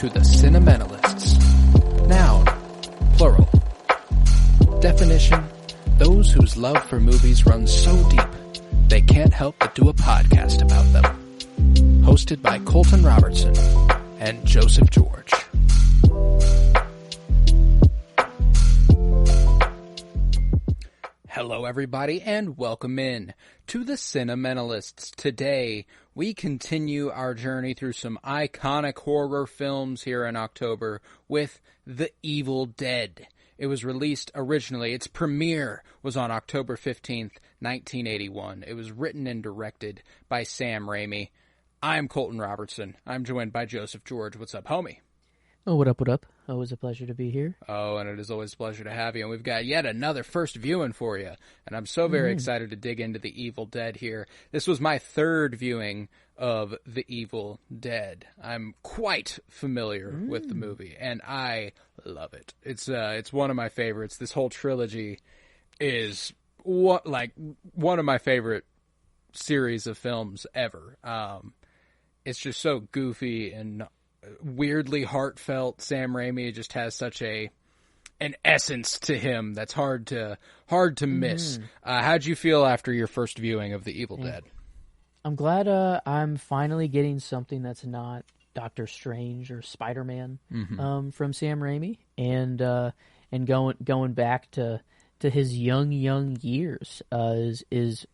to the Cinementalists. Noun, plural. Definition, those whose love for movies runs so deep, they can't help but do a podcast about them. Hosted by Colton Robertson and Joseph George. Hello everybody and welcome in to the Cinementalists. Today we continue our journey through some iconic horror films here in October with The Evil Dead. It was released originally, its premiere was on October 15th, 1981. It was written and directed by Sam Raimi. I'm Colton Robertson. I'm joined by Joseph George. What's up, homie? Oh, what up, what up? Always a pleasure to be here. Oh, and it is always a pleasure to have you. And we've got yet another first viewing for you. And I'm so very excited to dig into The Evil Dead here. This was my third viewing of The Evil Dead. I'm quite familiar with the movie, and I love it. It's one of my favorites. This whole trilogy is one of my favorite series of films ever. It's just so goofy and weirdly heartfelt. Sam Raimi just has such an essence to him that's hard to miss. How'd you feel after your first viewing of The Evil Dead? I'm glad I'm finally getting something that's not Doctor Strange or Spider-Man from Sam Raimi, and going back to his young years is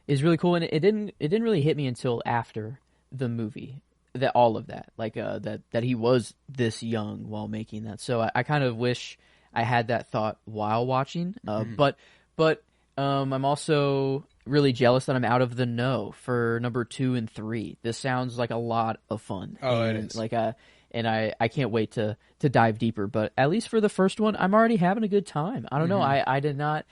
really cool. And it didn't really hit me until after the movie. That he was this young while making that. So I kind of wish I had that thought while watching. But I'm also really jealous that I'm out of the know for number 2 and 3. This sounds like a lot of fun. Oh, it is. And I can't wait to dive deeper. But at least for the first one, I'm already having a good time. I don't know. I did not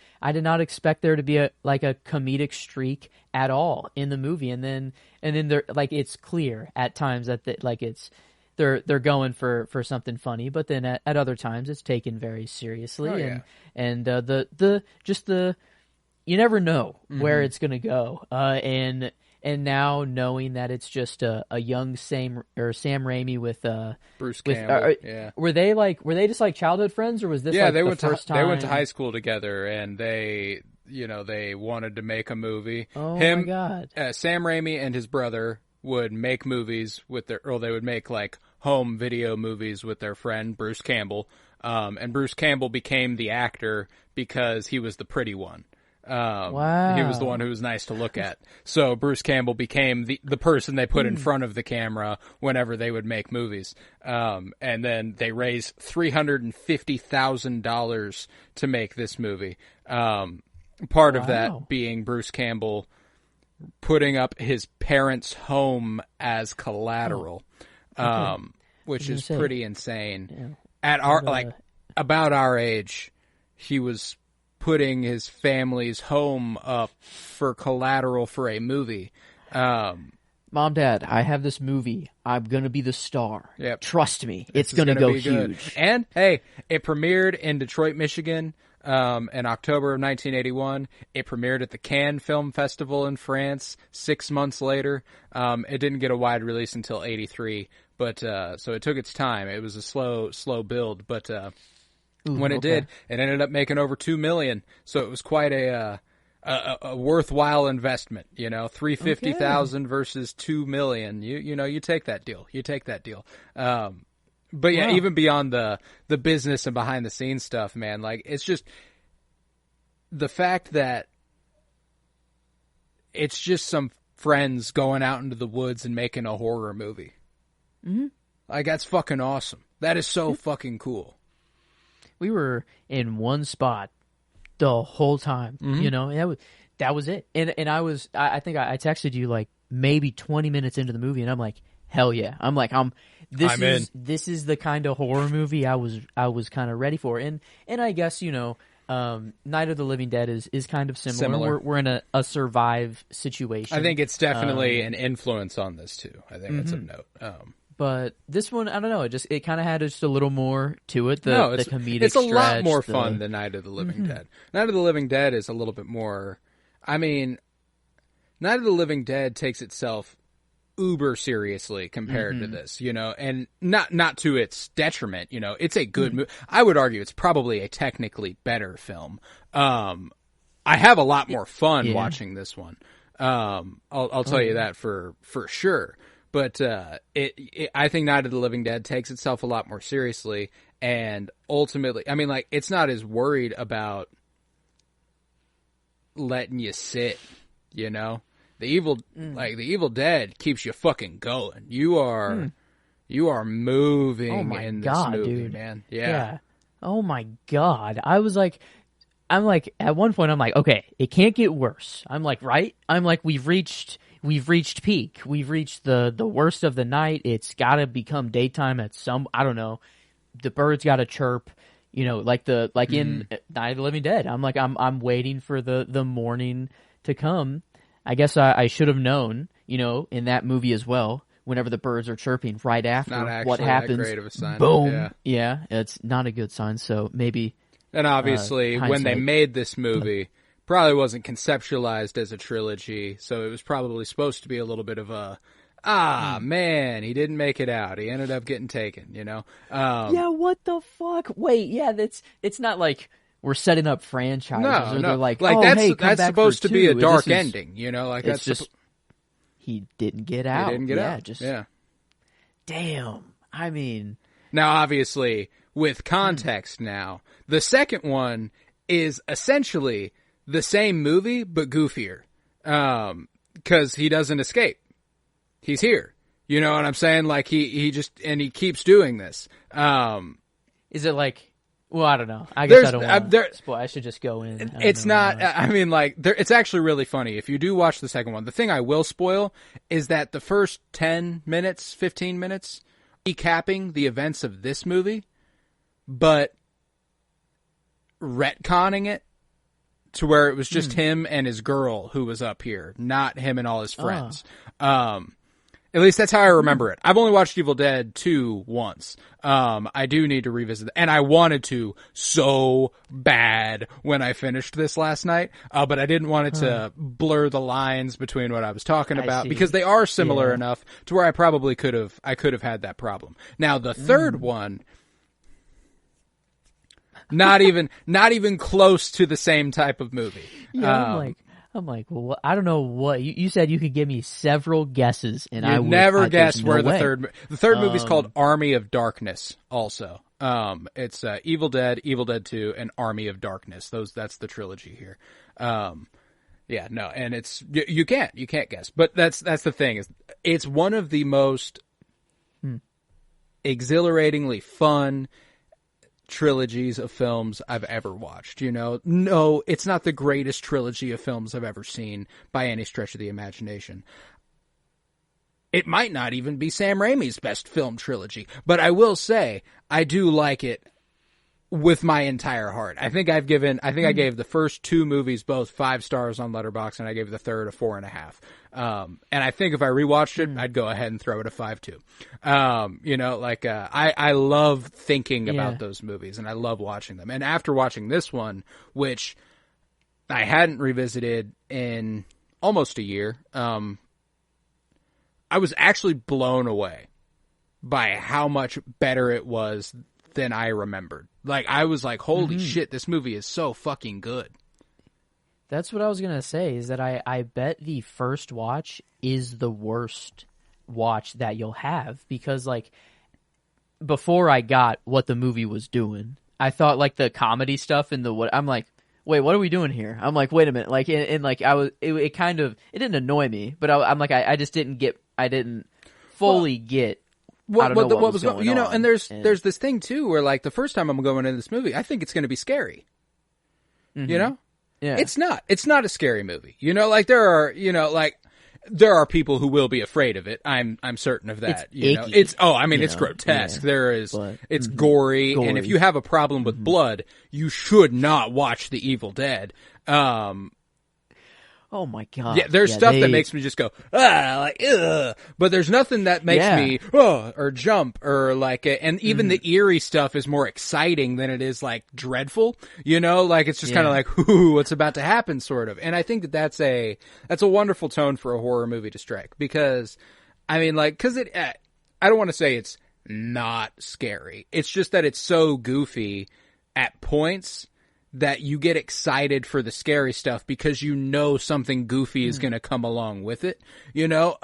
expect there to be a comedic streak at all in the movie. And then there, it's clear at times that they're going for something funny, but then at other times it's taken very seriously. Oh, yeah. And you never know where it's going to go. And now knowing that it's just a young Sam Raimi with Bruce Campbell, were they just like childhood friends, or was this the first time? They went to high school together, and they wanted to make a movie. Oh my God! Sam Raimi and his brother would make movies they would make like home video movies with their friend Bruce Campbell, and Bruce Campbell became the actor because he was the pretty one. Wow. He was the one who was nice to look at. So Bruce Campbell became the person they put in front of the camera whenever they would make movies. And then they raised $350,000 to make this movie. Part of that being Bruce Campbell putting up his parents' home as collateral, which is pretty insane. Yeah. At about our age, he was putting his family's home up for collateral for a movie. Mom, Dad, I have this movie. I'm going to be the star. Yep. Trust me, it's going to go huge. Good. And, hey, it premiered in Detroit, Michigan in October of 1981. It premiered at the Cannes Film Festival in France 6 months later. It didn't get a wide release until 83, but so it took its time. It was a slow build, but when it did, it ended up making over $2 million. So it was quite a worthwhile investment. $350,000 versus $2 million. You take that deal. But yeah, even beyond the business and behind the scenes stuff, man, it's just the fact that it's just some friends going out into the woods and making a horror movie. That's fucking awesome. That is so fucking cool. We were in one spot the whole time, that was it. And I think I texted you maybe 20 minutes into the movie, and I'm like, hell yeah. This is the kind of horror movie I was kind of ready for. And I guess, Night of the Living Dead is kind of similar. We're in a survive situation. I think it's definitely an influence on this too. I think that's a note. But this one, I don't know. It kind of had just a little more to it. The comedic. It's a lot more fun than Night of the Living Dead. Night of the Living Dead is a little bit more. I mean, Night of the Living Dead takes itself uber seriously compared to this, you know, and not to its detriment, you know. It's a good movie. I would argue it's probably a technically better film. I have a lot more fun watching this one. I'll tell you that for sure. But I think Night of the Living Dead takes itself a lot more seriously, and ultimately, I mean, like, it's not as worried about letting you sit, you know. The Evil Dead keeps you fucking going. You are moving in this movie, dude. Man. Yeah. Oh my God. I'm like, at one point I'm like, okay, it can't get worse. I'm like, right? I'm like, we've reached peak. We've reached the worst of the night. It's got to become daytime at some, I don't know. The birds got to chirp, you know, in Night of the Living Dead. I'm like, I'm waiting for the morning to come. I guess I should have known, you know, in that movie as well, whenever the birds are chirping right after what happens. Not that great of a sign. Boom. Yeah, it's not a good sign, so maybe. And obviously, when they made this movie, probably wasn't conceptualized as a trilogy, so it was probably supposed to be a little bit of a, man, he didn't make it out. He ended up getting taken, you know? Yeah, what the fuck? Wait, yeah, it's not like we're setting up franchises. No. They're like that's supposed to be a dark ending, you know? Like, that's just, he didn't get out. He didn't get out. Damn. I mean. Now, obviously, with context now, the second one is essentially the same movie, but goofier. 'Cause he doesn't escape. He's here. You know what I'm saying? Like, he keeps doing this. Is it like, well, I don't know. I guess I don't want to spoil. I should just go in. It's not, I mean, like, it's actually really funny. If you do watch the second one, the thing I will spoil is that the first 10 minutes, 15 minutes, recapping the events of this movie, but retconning it to where it was just him and his girl who was up here, not him and all his friends. At least that's how I remember it. I've only watched Evil Dead 2 once. I do need to revisit it. And I wanted to so bad when I finished this last night, but I didn't want it to blur the lines between what I was talking about because they are similar enough to where I probably could have had that problem. Now, the third one, not even close to the same type of movie. Yeah, I'm like, well, I don't know what you said. You could give me several guesses, and I would never guess where the third movie is called Army of Darkness. Also, it's Evil Dead, Evil Dead 2, and Army of Darkness. That's the trilogy here. And it's you can't guess, but that's the thing is it's one of the most exhilaratingly fun trilogies of films I've ever watched, you know? No, it's not the greatest trilogy of films I've ever seen by any stretch of the imagination. It might not even be Sam Raimi's best film trilogy, but I will say I do like it with my entire heart. I think I gave the first two movies both 5 stars on Letterboxd, and I gave the third a 4.5. And I think if I rewatched it, I'd go ahead and throw it a 5 too. You know, like, I love thinking about those movies and I love watching them. And after watching this one, which I hadn't revisited in almost a year, I was actually blown away by how much better it was than I remembered. Like, I was like, holy shit, this movie is so fucking good. That's what I was going to say, is that I bet the first watch is the worst watch that you'll have, because, like, before I got what the movie was doing, I thought, like, the comedy stuff and I'm like, wait, what are we doing here? I'm like, wait a minute. Like, and like, it kind of, it didn't annoy me, but I'm like, I just didn't fully get what was going on. You know, and there's this thing too where, like, the first time I'm going into this movie, I think it's going to be scary. You know? Yeah. It's not a scary movie. You know, like, there are people who will be afraid of it. I'm certain of that. It's icky, it's grotesque. Yeah. It's gory, and if you have a problem with blood, you should not watch The Evil Dead. Oh my god! Yeah, there's stuff that makes me just go like ugh, but there's nothing that makes me or jump or like. And even the eerie stuff is more exciting than it is like dreadful. You know, like it's just kind of like, ooh, what's about to happen, sort of. And I think that's a wonderful tone for a horror movie to strike, because I mean, like, because I don't want to say it's not scary. It's just that it's so goofy at points that you get excited for the scary stuff because you know something goofy is going to come along with it, you know?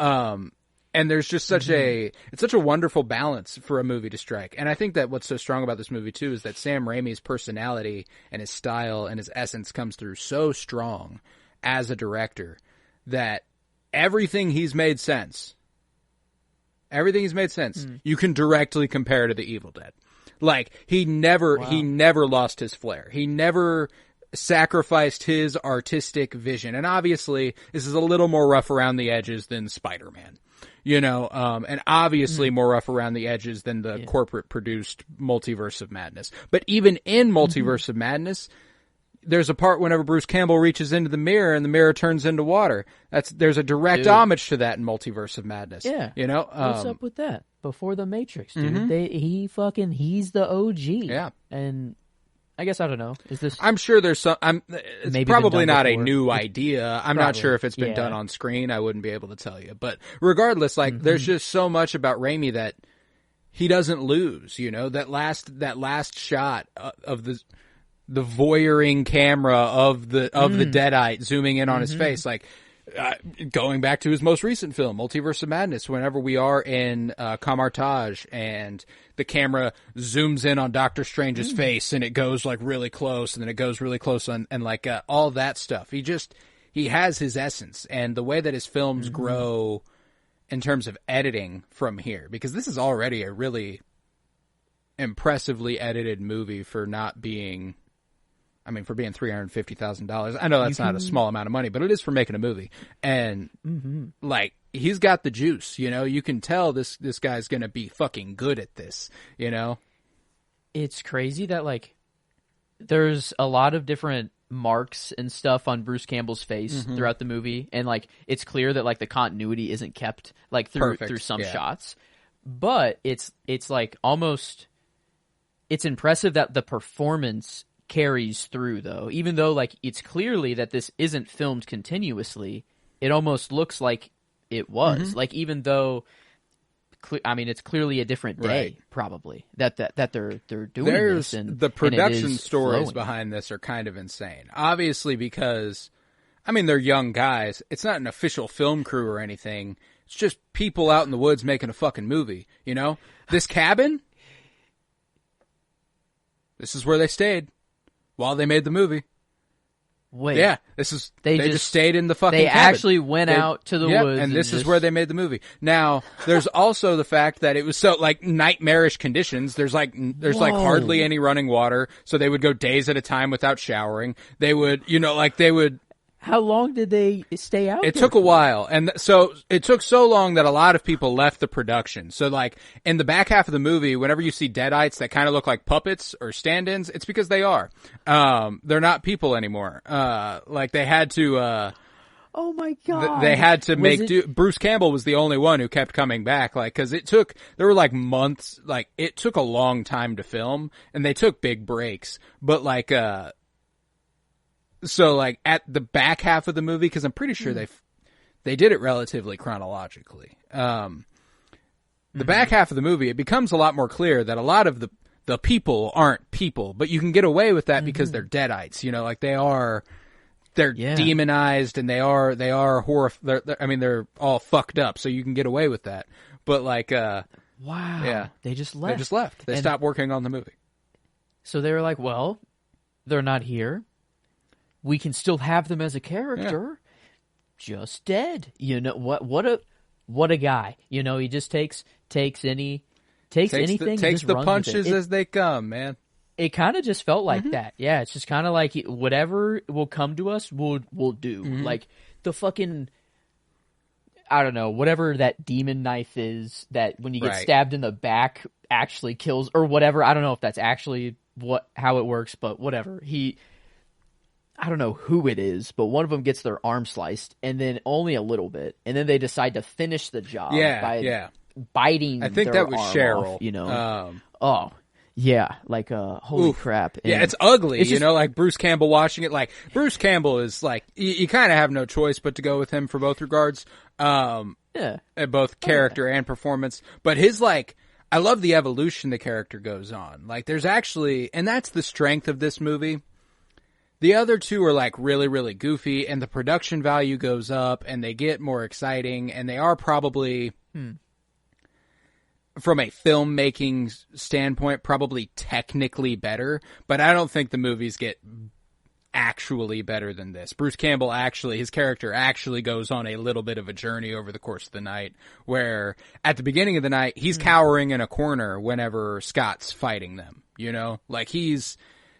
And there's just such it's such a wonderful balance for a movie to strike. And I think that what's so strong about this movie too is that Sam Raimi's personality and his style and his essence comes through so strong as a director that everything he's made sense. Everything he's made sense. You can directly compare to The Evil Dead. Like, he never lost his flair. He never sacrificed his artistic vision. And obviously, this is a little more rough around the edges than Spider-Man. You know, and obviously more rough around the edges than the corporate produced Multiverse of Madness. But even in Multiverse of Madness, there's a part whenever Bruce Campbell reaches into the mirror and the mirror turns into water. There's a direct homage to that in Multiverse of Madness. Yeah. You know? What's up with that? Before the Matrix, dude. He's the OG. Yeah. And I guess I don't know. Is this? I'm sure there's some. It's maybe probably not before. a new idea. I'm not sure if it's been done on screen. I wouldn't be able to tell you. But regardless, like there's just so much about Raimi that he doesn't lose. You know, that last shot of the voyeuring camera of the Deadite zooming in on his face, like. Going back to his most recent film, Multiverse of Madness, whenever we are in Camartage and the camera zooms in on Doctor Strange's face and it goes like really close and then it goes really close and like all that stuff. He has his essence and the way that his films grow in terms of editing from here, because this is already a really impressively edited movie for not being... I mean, for being $350,000, I know that's not a small amount of money, but it is for making a movie. And like, he's got the juice, you know. You can tell this guy's gonna be fucking good at this, you know. It's crazy that like, there's a lot of different marks and stuff on Bruce Campbell's face throughout the movie, and like, it's clear that like the continuity isn't kept like through some shots, but it's like almost, it's impressive that the performance carries through, though. Even though like it's clearly that this isn't filmed continuously, it almost looks like it was. Like, even though I mean, it's clearly a different day, probably that they're doing this. And the production and stories flowing behind this are kind of insane. Obviously, because I mean, they're young guys. It's not an official film crew or anything. It's just people out in the woods making a fucking movie. You know, this cabin. This is where they stayed while they made the movie. Wait, yeah, they just stayed in the fucking cabin. They actually went out to the woods, and this is where they made the movie. Now, there's also the fact that it was so like nightmarish conditions. There's like hardly any running water, so they would go days at a time without showering. They would, How long did they stay out? It took a while, and so it took so long that a lot of people left the production. So, like, in the back half of the movie, whenever you see deadites that kind of look like puppets or stand-ins, it's because they are. They're not people anymore. Like, they had to, oh my god! They had to make do. Bruce Campbell was the only one who kept coming back, like, because there were like months, like, it took a long time to film, and they took big breaks, but like, so, like, at the back half of the movie, because I'm pretty sure they did it relatively chronologically. The back half of the movie, it becomes a lot more clear that a lot of the people aren't people, but you can get away with that because they're deadites. You know, like they're demonized and they are they're all fucked up, so you can get away with that. But like, wow, yeah, they just left. They stopped working on the movie. So they were like, well, they're not here. We can still have them as a character, just dead. You know what a guy. You know, he just takes anything, takes the punches as they come, man. It kind of just felt like that. Yeah, it's just kind of like whatever will come to us, we'll do. Like the fucking, I don't know, whatever that demon knife is that when you get stabbed in the back actually kills or whatever. I don't know if that's actually how it works, but whatever. I don't know who it is, but one of them gets their arm sliced, and then only a little bit, and then they decide to finish the job by biting. I think their that was arm Cheryl. Off, you know, yeah, like holy crap! And yeah, it's ugly. It's just, like Bruce Campbell watching it. Like Bruce Campbell is like you kind of have no choice but to go with him for both regards. Yeah. Both character and performance. But his, like, I love the evolution the character goes on. Like, there's actually, and that's the strength of this movie. The other two are, like, really, really goofy, and the production value goes up, and they get more exciting, and they are probably, from a filmmaking standpoint, probably technically better, but I don't think the movies get actually better than this. Bruce Campbell his character actually goes on a little bit of a journey over the course of the night, where at the beginning of the night, he's cowering in a corner whenever Scott's fighting them, you know? Like,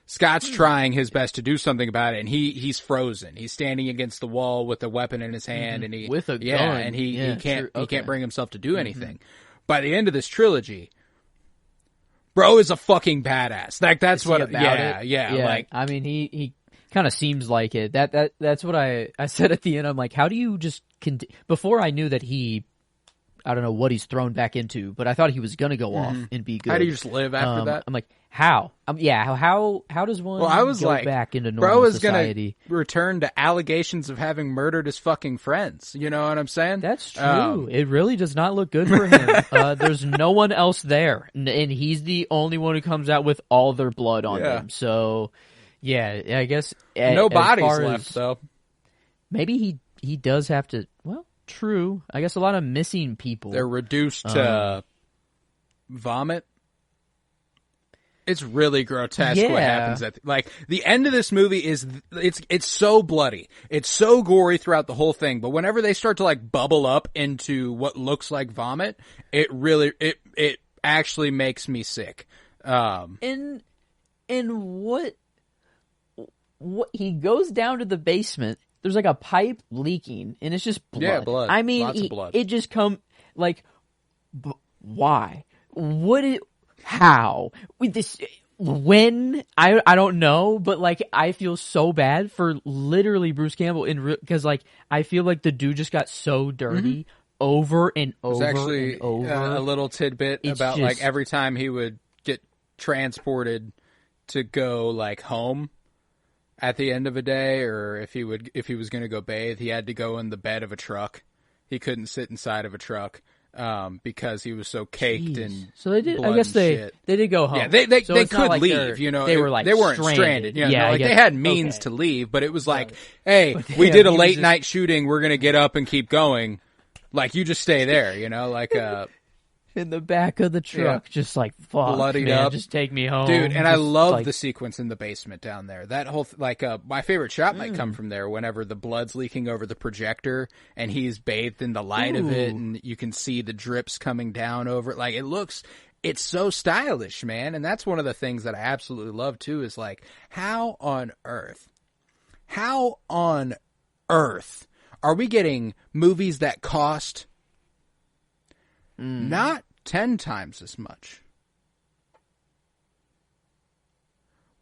Scott's trying his best to do something about it, and he's frozen. He's standing against the wall with a weapon in his hand, and with a gun. And he can't bring himself to do anything. By the end of this trilogy, bro is a fucking badass. Like, that's what. Yeah. Like, I mean, he kind of seems like it. That's what I said at the end. I'm like, how do you just before I knew that I don't know what he's thrown back into, but I thought he was gonna go off and be good. How do you just live after that? I'm like, how? How does one go back into normal bro is society? Gonna return to allegations of having murdered his fucking friends. You know what I'm saying? That's true. It really does not look good for him. There's no one else there, and he's the only one who comes out with all their blood on them. So, yeah, I guess no bodies left though. Maybe he does have to. Well, true. I guess a lot of missing people. They're reduced to vomit. It's really grotesque what happens like the end of this movie is it's so bloody. It's so gory throughout the whole thing, but whenever they start to like bubble up into what looks like vomit, it actually makes me sick. And what he goes down to the basement, there's like a pipe leaking and it's just blood. Yeah, blood. I mean, lots of blood. It just like why? How? With this, when? I don't know, but like I feel so bad for literally Bruce Campbell because like I feel like the dude just got so dirty over and over actually, and over. A little tidbit about like every time he would get transported to go like home at the end of a day, or if he was going to go bathe, he had to go in the bed of a truck. He couldn't sit inside of a truck. Because he was so caked in so they did. blood I guess they did go home. Yeah, they so could like leave. You know, they were like they weren't stranded. You know, like they had means to leave, but it was like, hey, we did a late night shooting. We're gonna get up and keep going. Like you just stay there. You know, like in the back of the truck, just like fuck, bloodied man, up, just take me home, dude. And I love like the sequence in the basement down there. That whole my favorite shot might come from there. Whenever the blood's leaking over the projector and he's bathed in the light of it, and you can see the drips coming down over it. Like it's so stylish, man. And that's one of the things that I absolutely love too. Is like how on earth are we getting movies that cost not 10 times as much?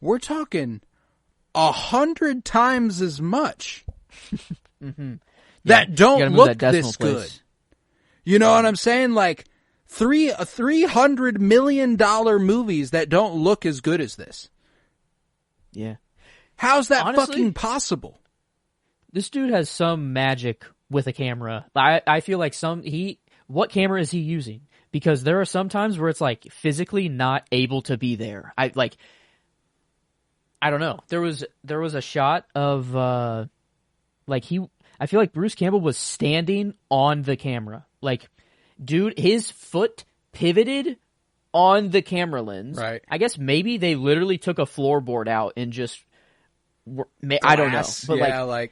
We're talking 100 times as much that don't look this good. You know what I'm saying? Like $300 million movies that don't look as good as this. Yeah. How's that fucking possible? This dude has some magic with a camera. I feel like what camera is he using? Because there are some times where it's like physically not able to be there. I don't know. There was a shot of I feel like Bruce Campbell was standing on the camera. Like, dude, his foot pivoted on the camera lens. Right. I guess maybe they literally took a floorboard out and just I don't know. But yeah,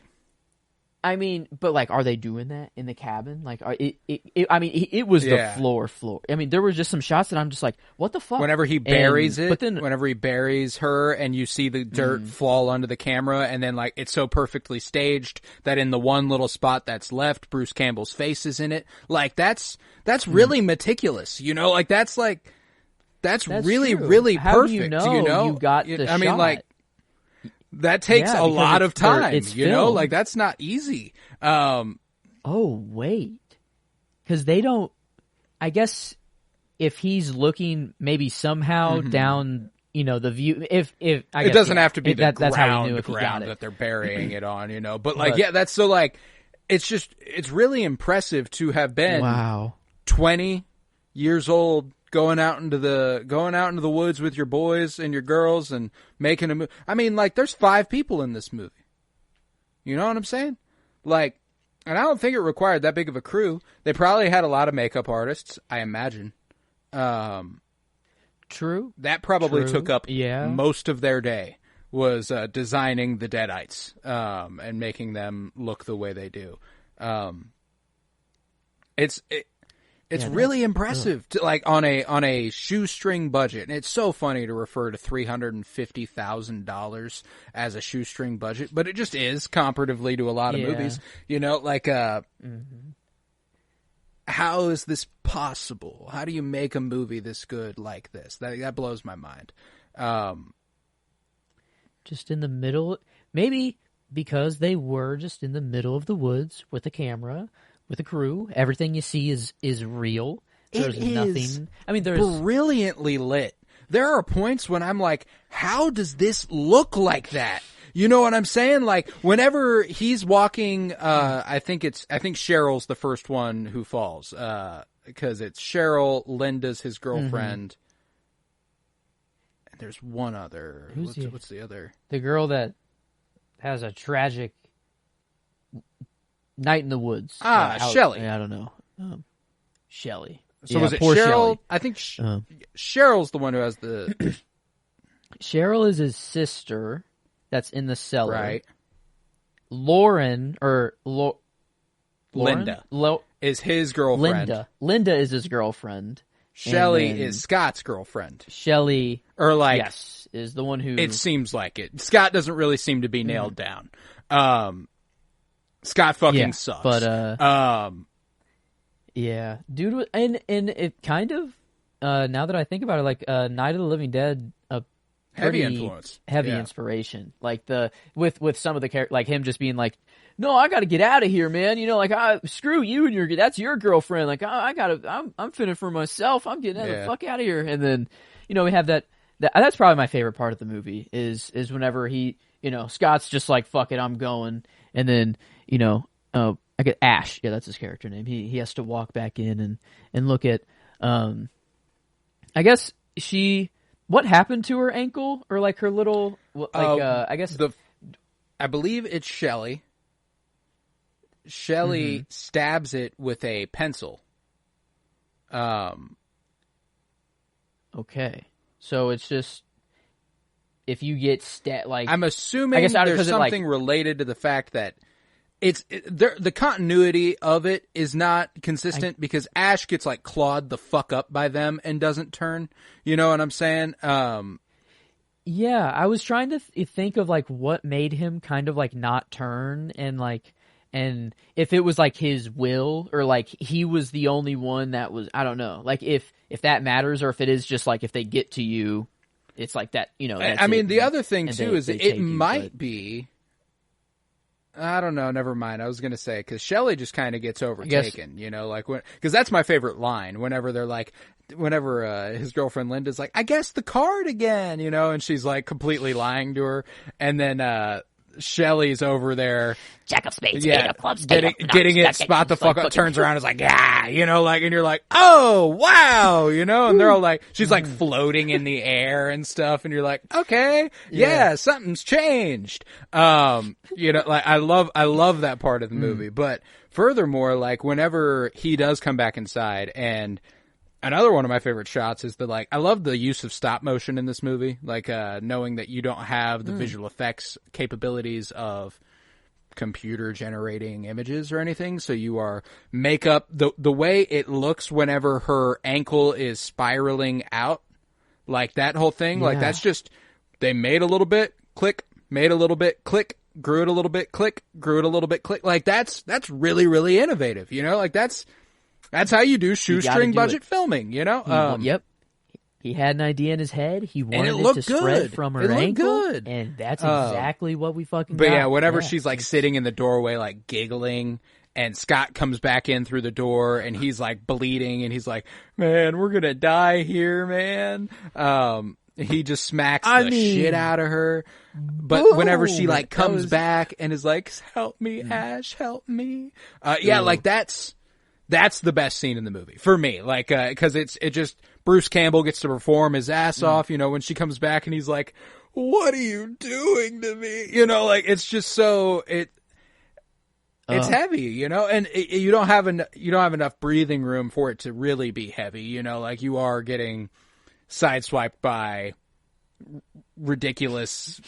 I mean, but like, are they doing that in the cabin? Like, it was the floor. I mean, there were just some shots that I'm just like, what the fuck? Whenever he buries whenever he buries her and you see the dirt fall onto the camera, and then like it's so perfectly staged that in the one little spot that's left, Bruce Campbell's face is in it. Like that's really meticulous, you know? Like that's really, true. really How perfect. Do you know you got the shot? I mean, like. That takes a lot of time, you know? Like, that's not easy. Oh, wait. Because they don't... I guess if he's looking maybe somehow down, you know, the view... If I guess, it doesn't have to be the that's how he knew if he got ground it. that they're burying it on, you know? But, like, yeah, that's so, like... it's really impressive to have been wow 20 years old, going out into the woods with your boys and your girls and making a movie. I mean, like, there's 5 people in this movie. You know what I'm saying? Like, and I don't think it required that big of a crew. They probably had a lot of makeup artists, I imagine. True. That probably True. took up Yeah. most of their day, was designing the Deadites and making them look the way they do. It's really impressive to, like, on a shoestring budget. And it's so funny to refer to $350,000 as a shoestring budget, but it just is comparatively to a lot of movies. You know, like how is this possible? How do you make a movie this good like this? That blows my mind. Just in the middle, maybe because they were just in the middle of the woods with a camera, with a crew. Everything you see is real. There's nothing. I mean, there's brilliantly lit. There are points when I'm like, how does this look like that? You know what I'm saying? Like, whenever he's walking, I think Cheryl's the first one who falls, because it's Cheryl, Linda's his girlfriend, and there's one other. What's the other? The girl that has a tragic night in the woods. Shelley. I don't know. Shelley. So was it poor Cheryl? Shelley. I think Cheryl's the one who has the... Cheryl is his sister that's in the cellar. Right. Lauren, Linda is his girlfriend. Linda is his girlfriend. Shelley is Scott's girlfriend. Shelley, or like, yes, is the one who... It seems like it. Scott doesn't really seem to be nailed down. Scott fucking sucks. But, yeah. Dude, and it kind of, now that I think about it, like, Night of the Living Dead, heavy influence. Heavy inspiration. Like, with some of the characters, like him just being like, no, I gotta get out of here, man. You know, like, screw you and that's your girlfriend. Like, I'm finna for myself. I'm getting the fuck out of here. And then, you know, we have that's probably my favorite part of the movie is whenever he, you know, Scott's just like, fuck it, I'm going. And then, you know, I get Ash. Yeah, that's his character name. He has to walk back in and look at, I guess what happened to her ankle or like her little, like, I guess. I believe it's Shelley. Shelley stabs it with a pencil. Okay. So it's just, if you get like, I'm assuming there's something related to the fact that the continuity of it is not consistent because Ash gets like clawed the fuck up by them and doesn't turn. You know what I'm saying? Yeah, I was trying to think of like what made him kind of like not turn and if it was like his will or like he was the only one that was, I don't know, like if that matters or if it is just like if they get to you, it's like that, you know. I mean, the other thing too is it might be. I don't know. Never mind. I was going to say, because Shelley just kind of gets overtaken, you know, like because that's my favorite line whenever they're like, whenever his girlfriend Linda's like, I guess the card again, you know, and she's like completely lying to her. And then Shelley's over there. Jack of spades, yeah, eight of clubs, getting it, spot the fuck up, turns around and is like, yeah, you know, like, and you're like, oh, wow, you know, and they're all like, she's like floating in the air and stuff, and you're like, okay, yeah, something's changed. You know, like, I love that part of the movie, but furthermore, like, whenever he does come back inside, and another one of my favorite shots is I love the use of stop motion in this movie, like, knowing that you don't have the visual effects capabilities of computer generating images or anything, so you are makeup the way it looks whenever her ankle is spiraling out, like that whole thing, like that's just they made a little bit, click, made a little bit, click, grew it a little bit, click, grew it a little bit, click, like that's really, really innovative, you know, like that's how you do shoestring budget filming, you know. Yep. He had an idea in his head. He wanted it to spread from her ankle, and that's exactly what we fucking got. But yeah, whenever she's like sitting in the doorway, like giggling, and Scott comes back in through the door, and he's like bleeding, and he's like, "Man, we're gonna die here, man." He just smacks the shit out of her. But boom! whenever she like comes back and is like, "Help me, Ash, help me." Yeah, like that's the best scene in the movie for me. Like, cause it just, Bruce Campbell gets to perform his ass off, you know, when she comes back and he's like, "What are you doing to me?" You know, like it's just so, it's heavy, you know, and you don't have enough breathing room for it to really be heavy, you know, like you are getting sideswiped by ridiculous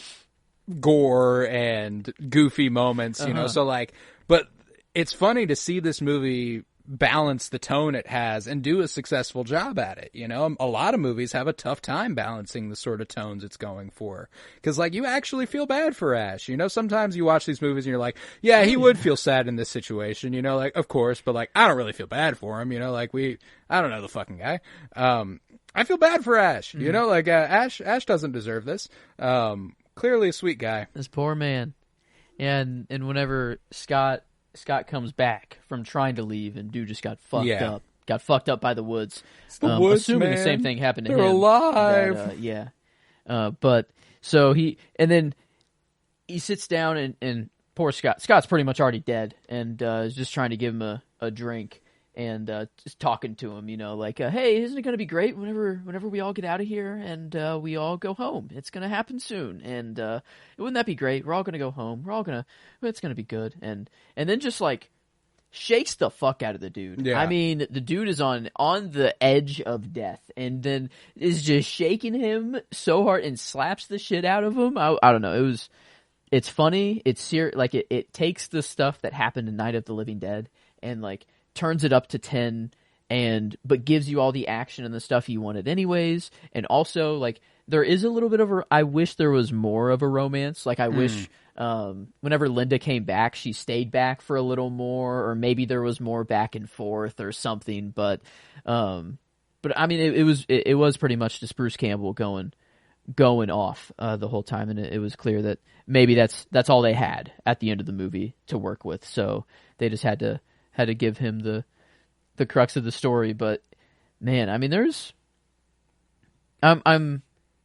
gore and goofy moments, you know, so like, but it's funny to see this movie balance the tone it has and do a successful job at it. You know, a lot of movies have a tough time balancing the sort of tones it's going for. Cause like you actually feel bad for Ash. You know, sometimes you watch these movies and you're like, yeah, he would feel sad in this situation, you know, like of course, but like I don't really feel bad for him, you know, like I don't know the fucking guy. I feel bad for Ash, you know, like Ash doesn't deserve this. Clearly a sweet guy. This poor man. And whenever Scott comes back from trying to leave, and dude just got fucked up. Got fucked up by the woods. It's the woods, assuming man. the same thing happened to They're him. alive. Yeah. But so he sits down and poor Scott's pretty much already dead, and is just trying to give him a drink and just talking to him, you know, like, hey, isn't it going to be great whenever we all get out of here and we all go home? It's going to happen soon, and wouldn't that be great? We're all going to go home. It's going to be good, and then just like shakes the fuck out of the dude. Yeah. I mean, the dude is on the edge of death, and then is just shaking him so hard and slaps the shit out of him. I don't know. It's funny. It's serious. Like it takes the stuff that happened in Night of the Living Dead and like turns it up to 10 but gives you all the action and the stuff you wanted anyways. And also like there is a little bit of I wish there was more of a romance. Like I wish whenever Linda came back, she stayed back for a little more, or maybe there was more back and forth or something. But I mean, it was pretty much just Bruce Campbell going off the whole time, and it was clear that maybe that's all they had at the end of the movie to work with. So they just had to give him the crux of the story. But man, I mean, I'm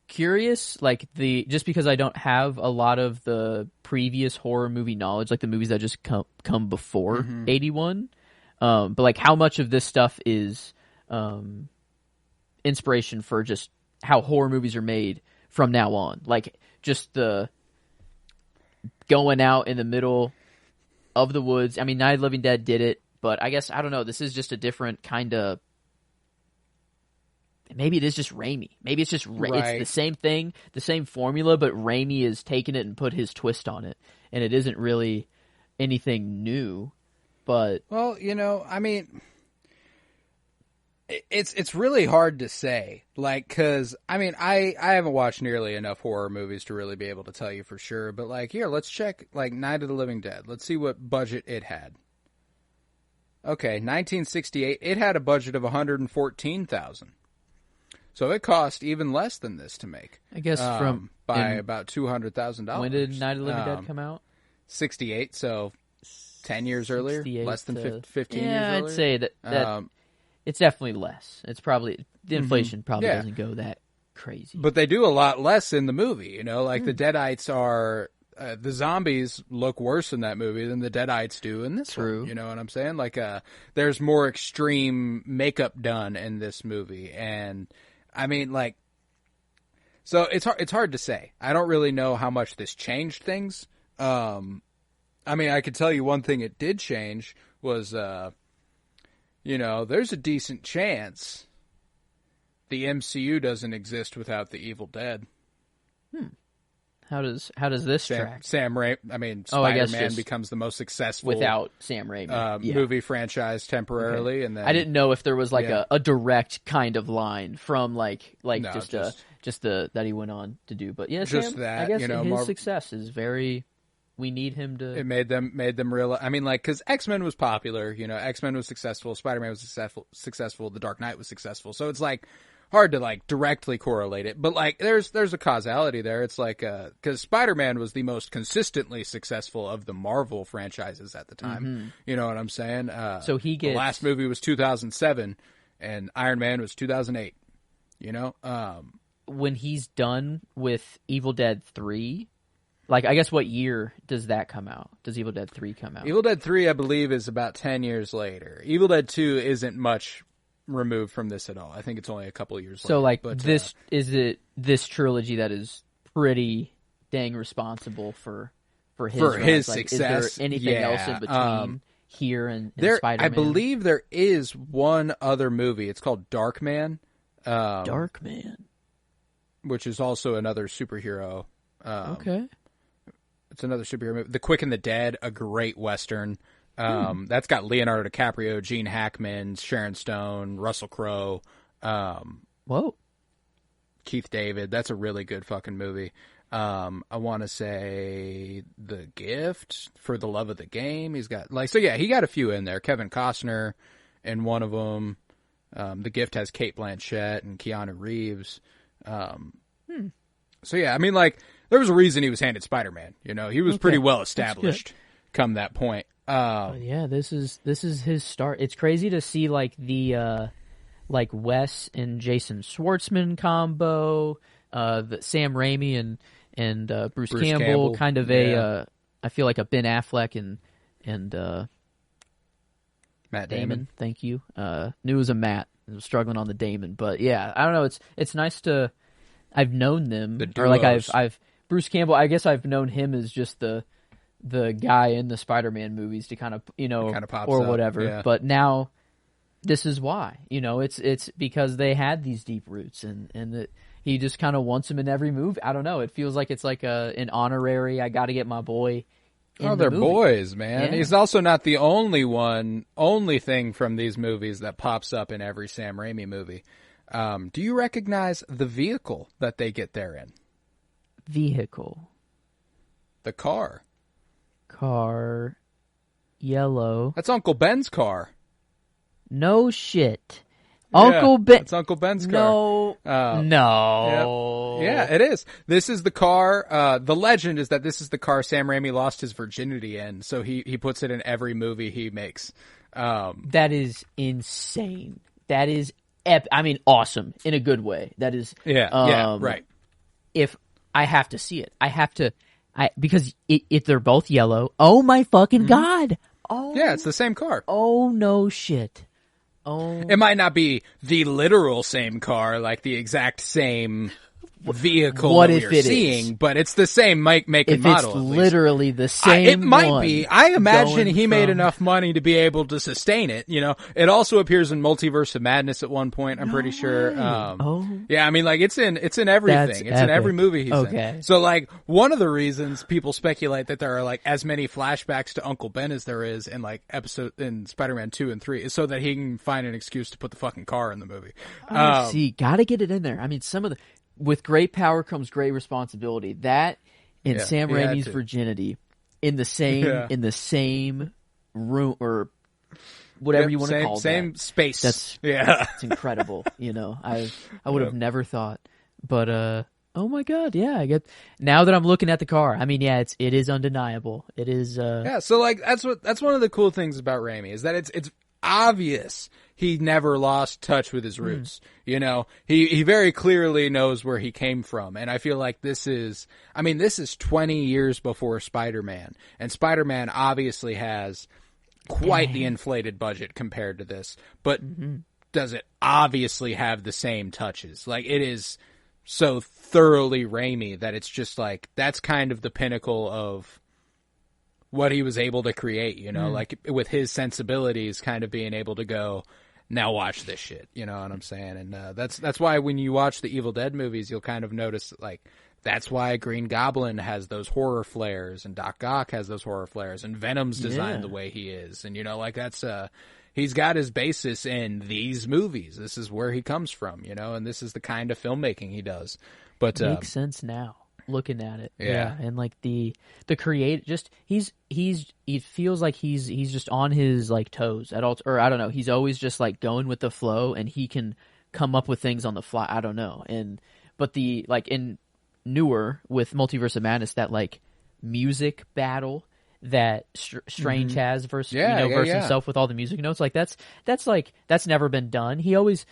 curious, like just because I don't have a lot of the previous horror movie knowledge, like the movies that just come before 81, but like how much of this stuff is inspiration for just how horror movies are made from now on, like just the going out in the middle of the woods. I mean, Night of the Living Dead did it, but I guess, I don't know, this is just a different kind of, maybe it is just Raimi. Maybe it's just it's the same thing, the same formula, but Raimi has taken it and put his twist on it, and it isn't really anything new. But well, you know, I mean, it's really hard to say, like, because I mean, I haven't watched nearly enough horror movies to really be able to tell you for sure. But like, here, let's check like Night of the Living Dead. Let's see what budget it had. Okay, 1968, it had a budget of $114,000. So it cost even less than this to make. I guess by about $200,000. When did Night of the Living Dead come out? 68, so 10 years earlier, less than 15 years earlier. Yeah, I'd say that it's definitely less. It's probably the inflation probably doesn't go that crazy. But they do a lot less in the movie, you know, like the Deadites are the zombies look worse in that movie than the Deadites do in this one. You know what I'm saying? Like there's more extreme makeup done in this movie, and I mean, like, so it's hard to say. I don't really know how much this changed things. I mean, I could tell you one thing it did change was, you know, there's a decent chance the MCU doesn't exist without the Evil Dead. How does this track? Sam Raimi, I mean, Spider-Man becomes the most successful without Sam Raimi movie franchise temporarily, and then I didn't know if there was like a direct kind of line from like just that he went on to do, but yeah, just Sam, that, I guess you know, his success is very. We need him to. It made them realize. I mean, like, because X-Men was popular, you know, X-Men was successful, Spider-Man was successful, The Dark Knight was successful, so it's like hard to like directly correlate it, but like there's a causality there. It's like because Spider-Man was the most consistently successful of the Marvel franchises at the time. You know what I'm saying? So he gets the last movie was 2007, and Iron Man was 2008. You know, when he's done with Evil Dead 3, like, I guess what year does that come out? Does Evil Dead 3 come out? Evil Dead 3, I believe, is about 10 years later. Evil Dead 2 isn't much removed from this at all. I think it's only a couple years later. So, like, but, this trilogy that is pretty dang responsible for his rise? Like, success. Is there anything else in between here and Spider-Man? I believe there is one other movie. It's called Darkman. Darkman. Which is also another superhero. Okay. It's another superhero movie. The Quick and the Dead, a great Western. That's got Leonardo DiCaprio, Gene Hackman, Sharon Stone, Russell Crowe. Whoa. Keith David. That's a really good fucking movie. I want to say The Gift, For the Love of the Game. He's got he got a few in there. Kevin Costner in one of them. The Gift has Cate Blanchett and Keanu Reeves. So yeah, I mean, like, there was a reason he was handed Spider-Man. You know, he was pretty well established come that point. Yeah, this is his start. It's crazy to see like the like Wes and Jason Schwartzman combo, the Sam Raimi and Bruce Campbell, kind of I feel like a Ben Affleck and Matt Damon. Thank you. Knew it was a Matt. I was struggling on the Damon, but yeah, I don't know. It's nice to. I've known them, or like I've Bruce Campbell. I guess I've known him as just the guy in the Spider-Man movies to kind of or whatever. Yeah. But now this is why, it's because they had these deep roots and that he just kind of wants them in every movie. I don't know. It feels like it's like an honorary. I got to get my boy. They're boys, man. Yeah. He's also not the only thing from these movies that pops up in every Sam Raimi movie. Do you recognize the vehicle that they get there in? Vehicle. The car. Car. Yellow. That's Uncle Ben's car. No shit. Uncle Ben. It's Uncle Ben's car. No. No. Yep. Yeah, it is. This is the car. The legend is that this is the car Sam Raimi lost his virginity in, so he puts it in every movie he makes. That is insane. That is awesome in a good way. That is. Yeah, right. If I have to see it, because if they're both yellow. Oh my fucking God. Oh. Yeah, it's the same car. Oh no shit. Oh. It might not be the literal same car, like the exact same vehicle that we're seeing, but it's the same make and model. If it's literally the same it might be. I imagine he made enough money to be able to sustain it. It also appears in Multiverse of Madness at one point. I'm pretty sure. Yeah, I mean, like it's in everything. It's in every movie he's in. So, like, one of the reasons people speculate that there are like as many flashbacks to Uncle Ben as there is in like in Spider-Man 2 and 3 is so that he can find an excuse to put the fucking car in the movie. See, gotta get it in there. I mean, with great power comes great responsibility. That and Sam Raimi's virginity in the same room or whatever you want to call it. Same space. That's incredible. I would have never thought. But oh my God, yeah. Now that I'm looking at the car, I mean, yeah, it is undeniable. It is. Yeah. So like that's one of the cool things about Raimi is that it's obvious he never lost touch with his roots. He very clearly knows where he came from. And I feel like this is 20 years before Spider-Man. And Spider-Man obviously has quite the inflated budget compared to this. But does it obviously have the same touches? Like, it is so thoroughly Raimi that it's just like, that's kind of the pinnacle of what he was able to create, like with his sensibilities kind of being able to go, now watch this shit, you know what I'm saying? And that's why when you watch the Evil Dead movies, you'll kind of notice, like, that's why Green Goblin has those horror flares and Doc Ock has those horror flares and Venom's designed the way he is. And, like, that's, he's got his basis in these movies. This is where he comes from, and this is the kind of filmmaking he does. But makes sense now. Looking at it, and like the create, just it feels like he's just on his like toes at all, or I don't know. He's always just like going with the flow, and he can come up with things on the fly. I don't know, but the like in newer with Multiverse of Madness, that like music battle that Strange has versus versus himself with all the music notes, like that's never been done. He always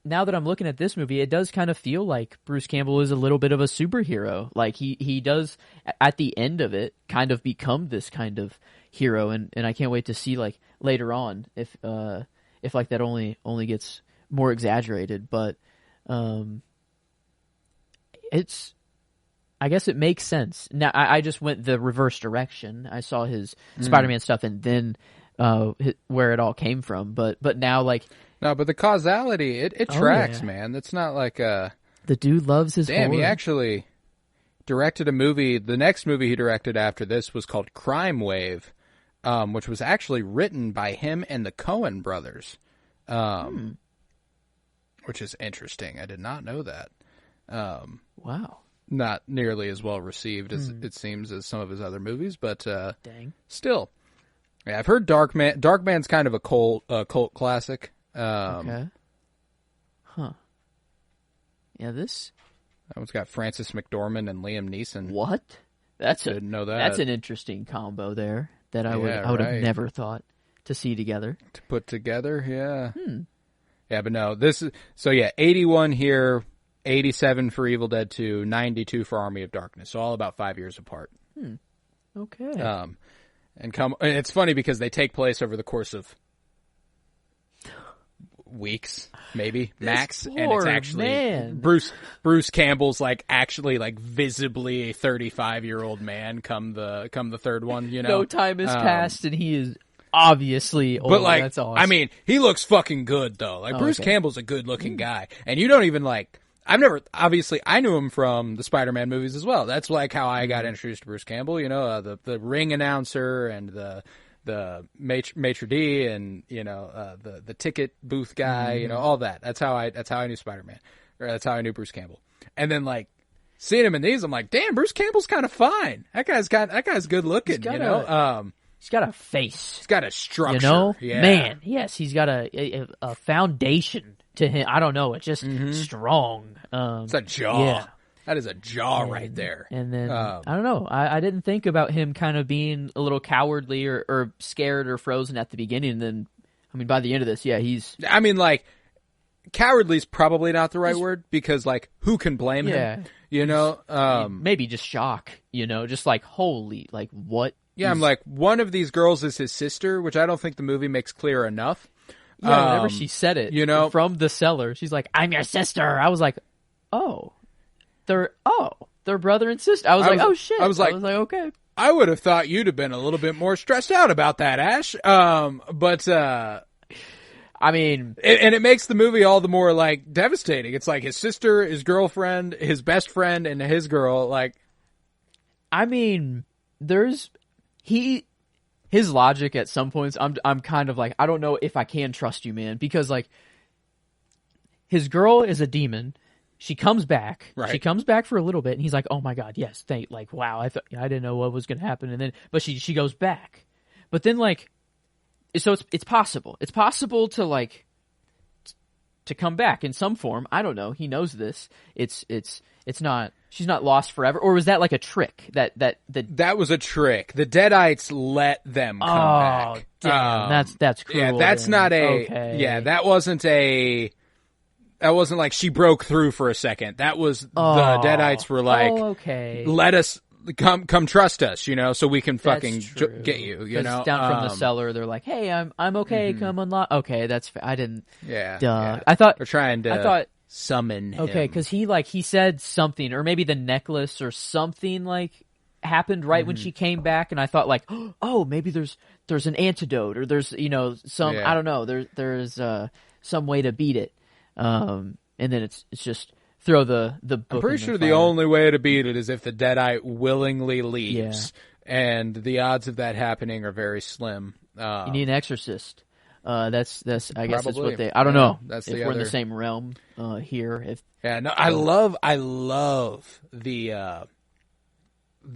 now that I'm looking at this movie, it does kind of feel like Bruce Campbell is a little bit of a superhero. Like he does at the end of it kind of become this kind of hero, and I can't wait to see like later on if like that only gets more exaggerated. But I guess it makes sense. Now I just went the reverse direction. I saw his Spider-Man stuff and then where it all came from. But now like. No, but the causality, it tracks, man. It's not like the dude loves his Damn, horror. He actually directed a movie. The next movie he directed after this was called Crime Wave, which was actually written by him and the Coen brothers, which is interesting. I did not know that. Wow. Not nearly as well received as it seems as some of his other movies, but Dang. Still. Yeah, I've heard Darkman. Darkman's kind of a cult classic. Okay. Huh. Yeah, this. That one's got Francis McDormand and Liam Neeson. What? Didn't know that. That's an interesting combo there that I would have never thought to see together. To put together, yeah. Yeah, but no, this is 81 here, 87 for Evil Dead 2, 92 for Army of Darkness. So all about 5 years apart. Okay. And it's funny because they take place over the course of weeks, maybe max, and it's actually Bruce Campbell's like actually like visibly a 35-year-old man come the third one, you know. No time has passed and he is obviously old. But like, that's awesome. I mean, he looks fucking good though. Like Bruce Campbell's a good-looking guy, and you don't even like. I knew him from the Spider-Man movies as well. That's like how I got introduced to Bruce Campbell. You know, the ring announcer and the maitre d' and you know the ticket booth guy, you know, all that. That's how I knew Spider-Man, or that's how I knew Bruce Campbell. And then like seeing him in these, I'm like, damn, Bruce Campbell's kind of fine. That guy's good looking. You know, he's got a face. He's got a structure. You know, yeah. Man, yes, he's got a foundation to him. I don't know. It's just strong. It's a jaw. Yeah. That is a jaw right there. And then, I don't know, I didn't think about him kind of being a little cowardly or scared or frozen at the beginning. And then, I mean, by the end of this, yeah, he's... I mean, like, cowardly's probably not the right word, because, like, who can blame him? You know? Maybe just shock, you know? Just like, holy, like, what? Yeah, I'm like, one of these girls is his sister, which I don't think the movie makes clear enough. Yeah, whenever she said it, you know, from the cellar, she's like, "I'm your sister." I was like, "Oh, they're brother and sister." I was like, "Oh shit!" I was like, "Okay." I would have thought you'd have been a little bit more stressed out about that, Ash. But I mean, and it makes the movie all the more like devastating. It's like his sister, his girlfriend, his best friend, and his girl. Like, I mean, his logic at some points, I'm kind of like, I don't know if I can trust you, man, because like his girl is a demon. She comes back. Right. She comes back for a little bit, and he's like, "Oh my god, yes, like wow, I didn't know what was going to happen." And then, but she goes back, but then like, so it's possible. It's possible to like to come back in some form. I don't know. He knows this. It's not. She's not lost forever, or was that like a trick? That was a trick. The Deadites let them come back. Damn, that's cruel. Yeah, that's not a. Okay. Yeah, that wasn't like she broke through for a second. That was the Deadites were like, okay, let us come trust us, you know, so we can fucking get you, you know. Down from the cellar, they're like, "Hey, I'm okay. Come unlock." Okay, that's I didn't. Yeah, yeah. I thought we're trying to. I thought. Summon him. Okay, because he said something, or maybe the necklace or something like happened right when she came back, and I thought like, oh, maybe there's an antidote, or there's some I don't know, there's some way to beat it, and then it's just throw the book. I'm pretty sure fire. The only way to beat it is if the Deadite willingly leaves, and the odds of that happening are very slim. You need an exorcist. That's I guess that's what they. I don't Yeah, know. that's if the we're in other- the same realm here. If Yeah, no, I love the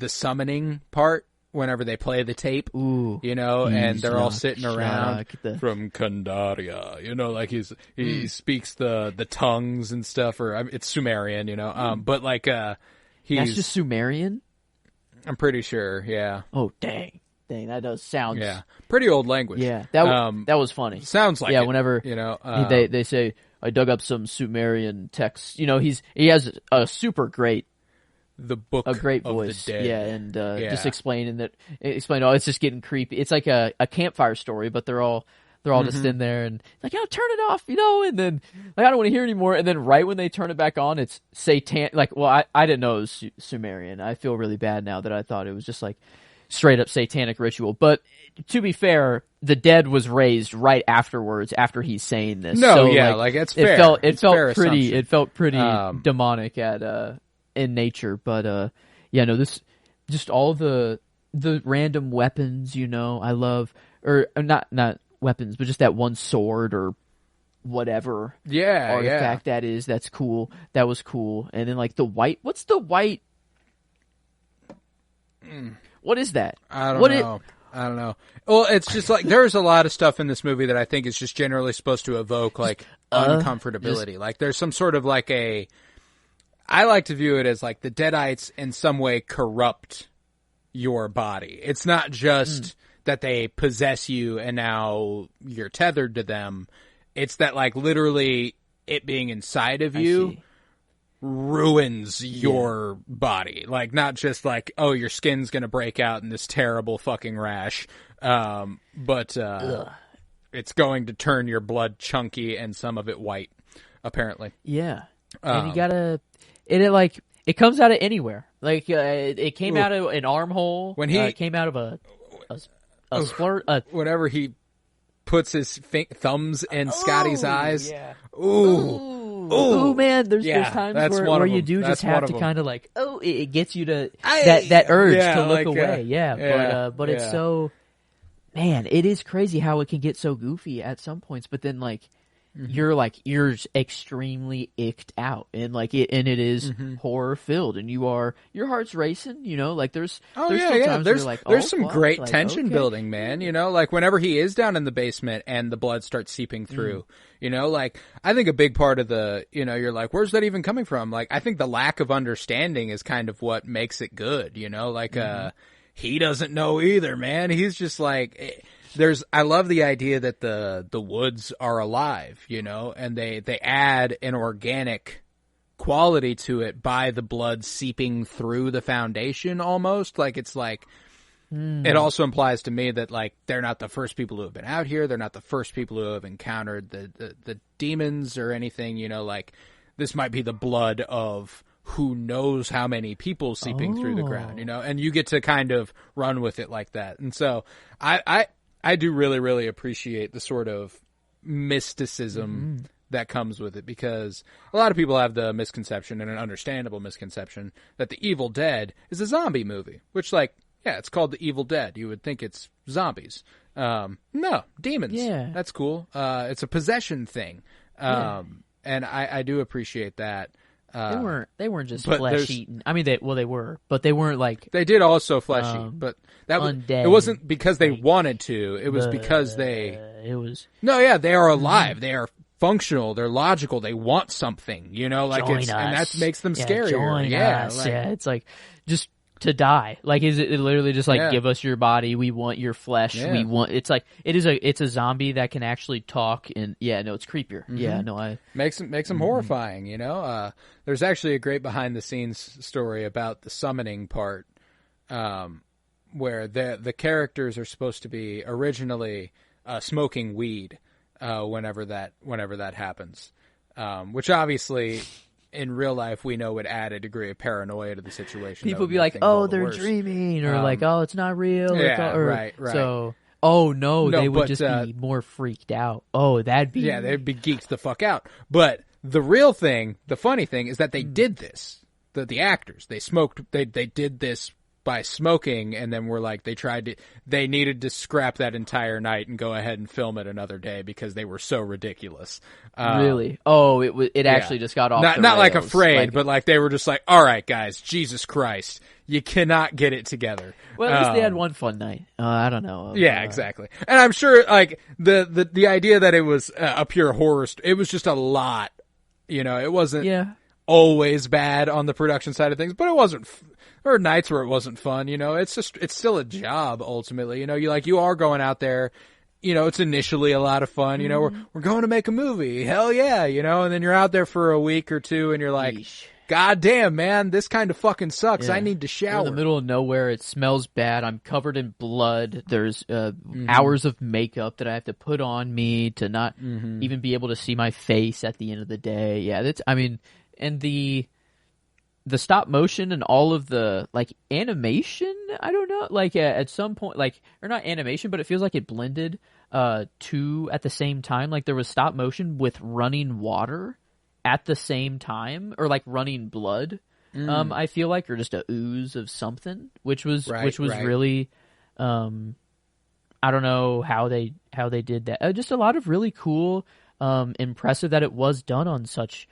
summoning part whenever they play the tape. Ooh, you know, and they're all sitting Shock, around the- from Kandaria. You know, like he speaks the tongues and stuff, or I mean, it's Sumerian. You know, but like that's he's just Sumerian. I'm pretty sure. Yeah. Oh dang, that does sound. Yeah, pretty old language. Yeah, that was funny. Sounds like yeah. it, Whenever you know, they say, I dug up some Sumerian texts. You know, he has a super great, The book a great of voice. the dead. Yeah, and just explain, oh, it's just getting creepy. It's like a campfire story, but they're all just in there and like, oh, turn it off, you know, and then like, I don't want to hear anymore. And then right when they turn it back on, it's Satan. Like, well, I didn't know it was Sumerian. I feel really bad now that I thought it was just like straight up satanic ritual. But to be fair, the dead was raised right afterwards after he's saying this. No, so, yeah, like it's fair. It felt pretty assumption. demonic in nature. But yeah, no, this just all the random weapons, you know, I love, or not weapons, but just that one sword or whatever artifact that is. That's cool. That was cool. And then like the white. What's the white? What is that? I don't know. Well, it's just like there's a lot of stuff in this movie that I think is just generally supposed to evoke like uncomfortability. Like there's some sort of like I like to view it as like the Deadites in some way corrupt your body. It's not just that they possess you and now you're tethered to them. It's that like literally it being inside of you ruins your body. Like not just like, oh, your skin's going to break out in this terrible fucking rash. But it's going to turn your blood chunky and some of it white, apparently. Yeah. And you gotta, it comes out of anywhere. Like, it came out of an armhole. When it came out of a splurt. Whenever he puts his thumbs in Scotty's eyes. Yeah. Ooh, man, there's times where you do just have to kind of like, it gets you to that urge to look away. But it's so, man, it is crazy how it can get so goofy at some points, but then like, you're extremely icked out, and like it is horror filled, and your heart's racing, you know, like there's some great tension building, man, you know, like whenever he is down in the basement and the blood starts seeping through, you know, like I think a big part of the, you know, you're like, where's that even coming from? Like I think the lack of understanding is kind of what makes it good, you know, like he doesn't know either, man. He's just like I love the idea that the woods are alive, you know, and they add an organic quality to it by the blood seeping through the foundation almost. Like it's like, it also implies to me that like they're not the first people who have been out here. They're not the first people who have encountered the demons or anything, you know, like this might be the blood of who knows how many people seeping through the ground, you know, and you get to kind of run with it like that. And so I do really, really appreciate the sort of mysticism that comes with it, because a lot of people have the misconception, and an understandable misconception, that The Evil Dead is a zombie movie, which like, yeah, it's called The Evil Dead. You would think it's zombies. No, demons. Yeah. That's cool. It's a possession thing. And I do appreciate that. They weren't just flesh eating. I mean, they were, but they weren't like they did also flesh eat. But that undead, it wasn't because they wanted to. It was because they. It was they are alive. They are functional. They're logical. They want something. You know, like and that makes them scarier. Join us. It's like just to die. Like, is it literally just like give us your body? We want your flesh. We want. It's like it's a zombie that can actually talk. And it's creepier. Yeah, no, I makes them horrifying. You know, there's actually a great behind the scenes story about the summoning part, where the characters are supposed to be originally smoking weed whenever that happens, which obviously. In real life, we know would add a degree of paranoia to the situation. People be like, "Oh, they're dreaming," or like, "Oh, it's not real." Right. So, they would just be more freaked out. Oh, that'd be they'd be geeked the fuck out. But the real thing, the funny thing, is that they did this. The actors, they smoked. They did this by smoking, and then they needed to scrap that entire night and go ahead and film it another day because they were so ridiculous. Really? Oh, it actually just got off. Not like afraid, but like they were just like, all right, guys, Jesus Christ, you cannot get it together. Well, at least they had one fun night. I don't know. Exactly. And I'm sure like the idea that it was a pure horror, it was just a lot. You know, it wasn't always bad on the production side of things, but it wasn't. There were nights where it wasn't fun, you know. It's still a job ultimately, you know. You are going out there it's initially a lot of fun. We're going to make a movie. Hell yeah, and then you're out there for a week or two and you're like, Yeesh. God damn, man, this kind of fucking sucks. Yeah. I need to We're shower. in the middle of nowhere. It smells bad. I'm covered in blood. There's hours of makeup that I have to put on me to not even be able to see my face at the end of the day. Yeah, and the stop motion and all of the like animation, I don't know, like at some point, like, or not animation, but it feels like it blended two at the same time. Like there was stop motion with running water at the same time, or like running blood. I feel like, or just a ooze of something, which was Right. really, I don't know how they did that. Just a lot of really cool, impressive that it was done on such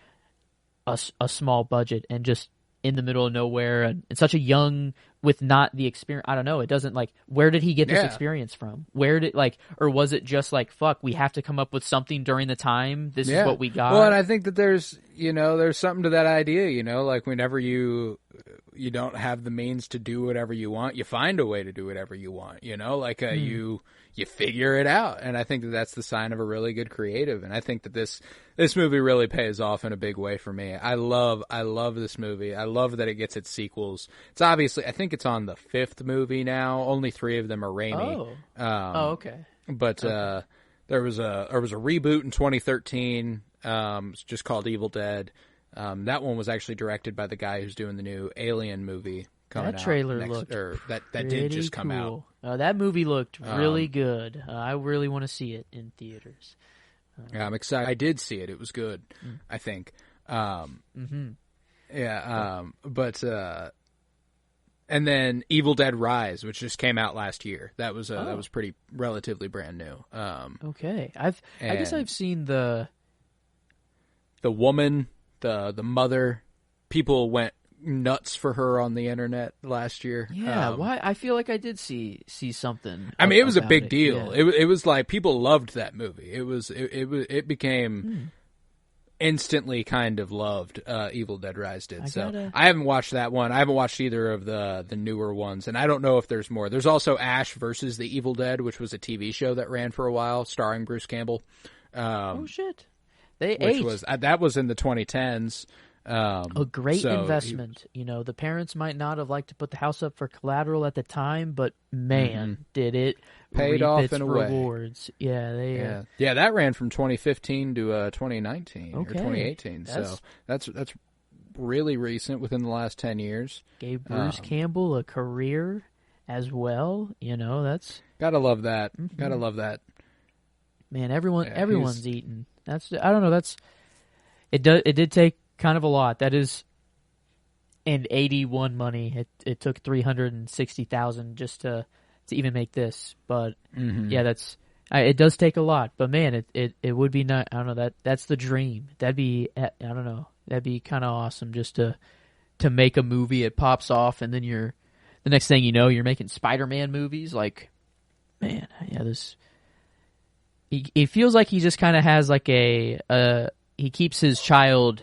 a small budget and just in the middle of nowhere and such a young, with not the experience. I don't know. It doesn't, like, where did he get this experience from? Where did, like, or was it just like, fuck, we have to come up with something during the time. This is what we got. Well, and I think that there's something to that idea, like whenever you don't have the means to do whatever you want, you find a way to do whatever you want, like you figure it out. And I think that that's the sign of a really good creative. And I think that this movie really pays off in a big way for me. I love this movie. I love that it gets its sequels. It's obviously, I think it's on the 5th movie now. Only 3 of them are Raimi. Okay. But there was a reboot in 2013. It's just called Evil Dead. That one was actually directed by the guy who's doing the new Alien movie coming out. That trailer looked that did just come cool. out. That movie looked really good. I really want to see it in theaters. Yeah, I'm excited. I did see it. It was good, I think. But and then Evil Dead Rise, which just came out last year. That was pretty relatively brand new. Okay, I guess I've seen the woman, the mother. People went nuts for her on the internet last year. Yeah, why? I feel like I did see something. I mean, it was a big deal. Yeah. It was like people loved that movie. It became instantly kind of loved. Evil Dead Rise did. I haven't watched that one. I haven't watched either of the newer ones, and I don't know if there's more. There's also Ash versus the Evil Dead, which was a TV show that ran for a while, starring Bruce Campbell. Oh shit! That was in the 2010s. A great investment. The parents might not have liked to put the house up for collateral at the time, but man, did it paid reap off its in a rewards. way. Yeah, that ran from 2015 to 2019 or Okay. 2018. So that's really recent, within the last 10 years. Gave Bruce Campbell a career as well. That's Gotta love that. Gotta love that. Man, everyone's eating. I don't know. It did take kind of a lot. That is, and 81 money. It took 360,000 just to even make this. But yeah, it does take a lot. But man, it would be not. I don't know, that's the dream. That'd be, I don't know. That'd be kind of awesome just to make a movie. It pops off, and then the next thing you know, you're making Spider-Man movies. Like, man, yeah, this. He feels like he just kind of has like he keeps his child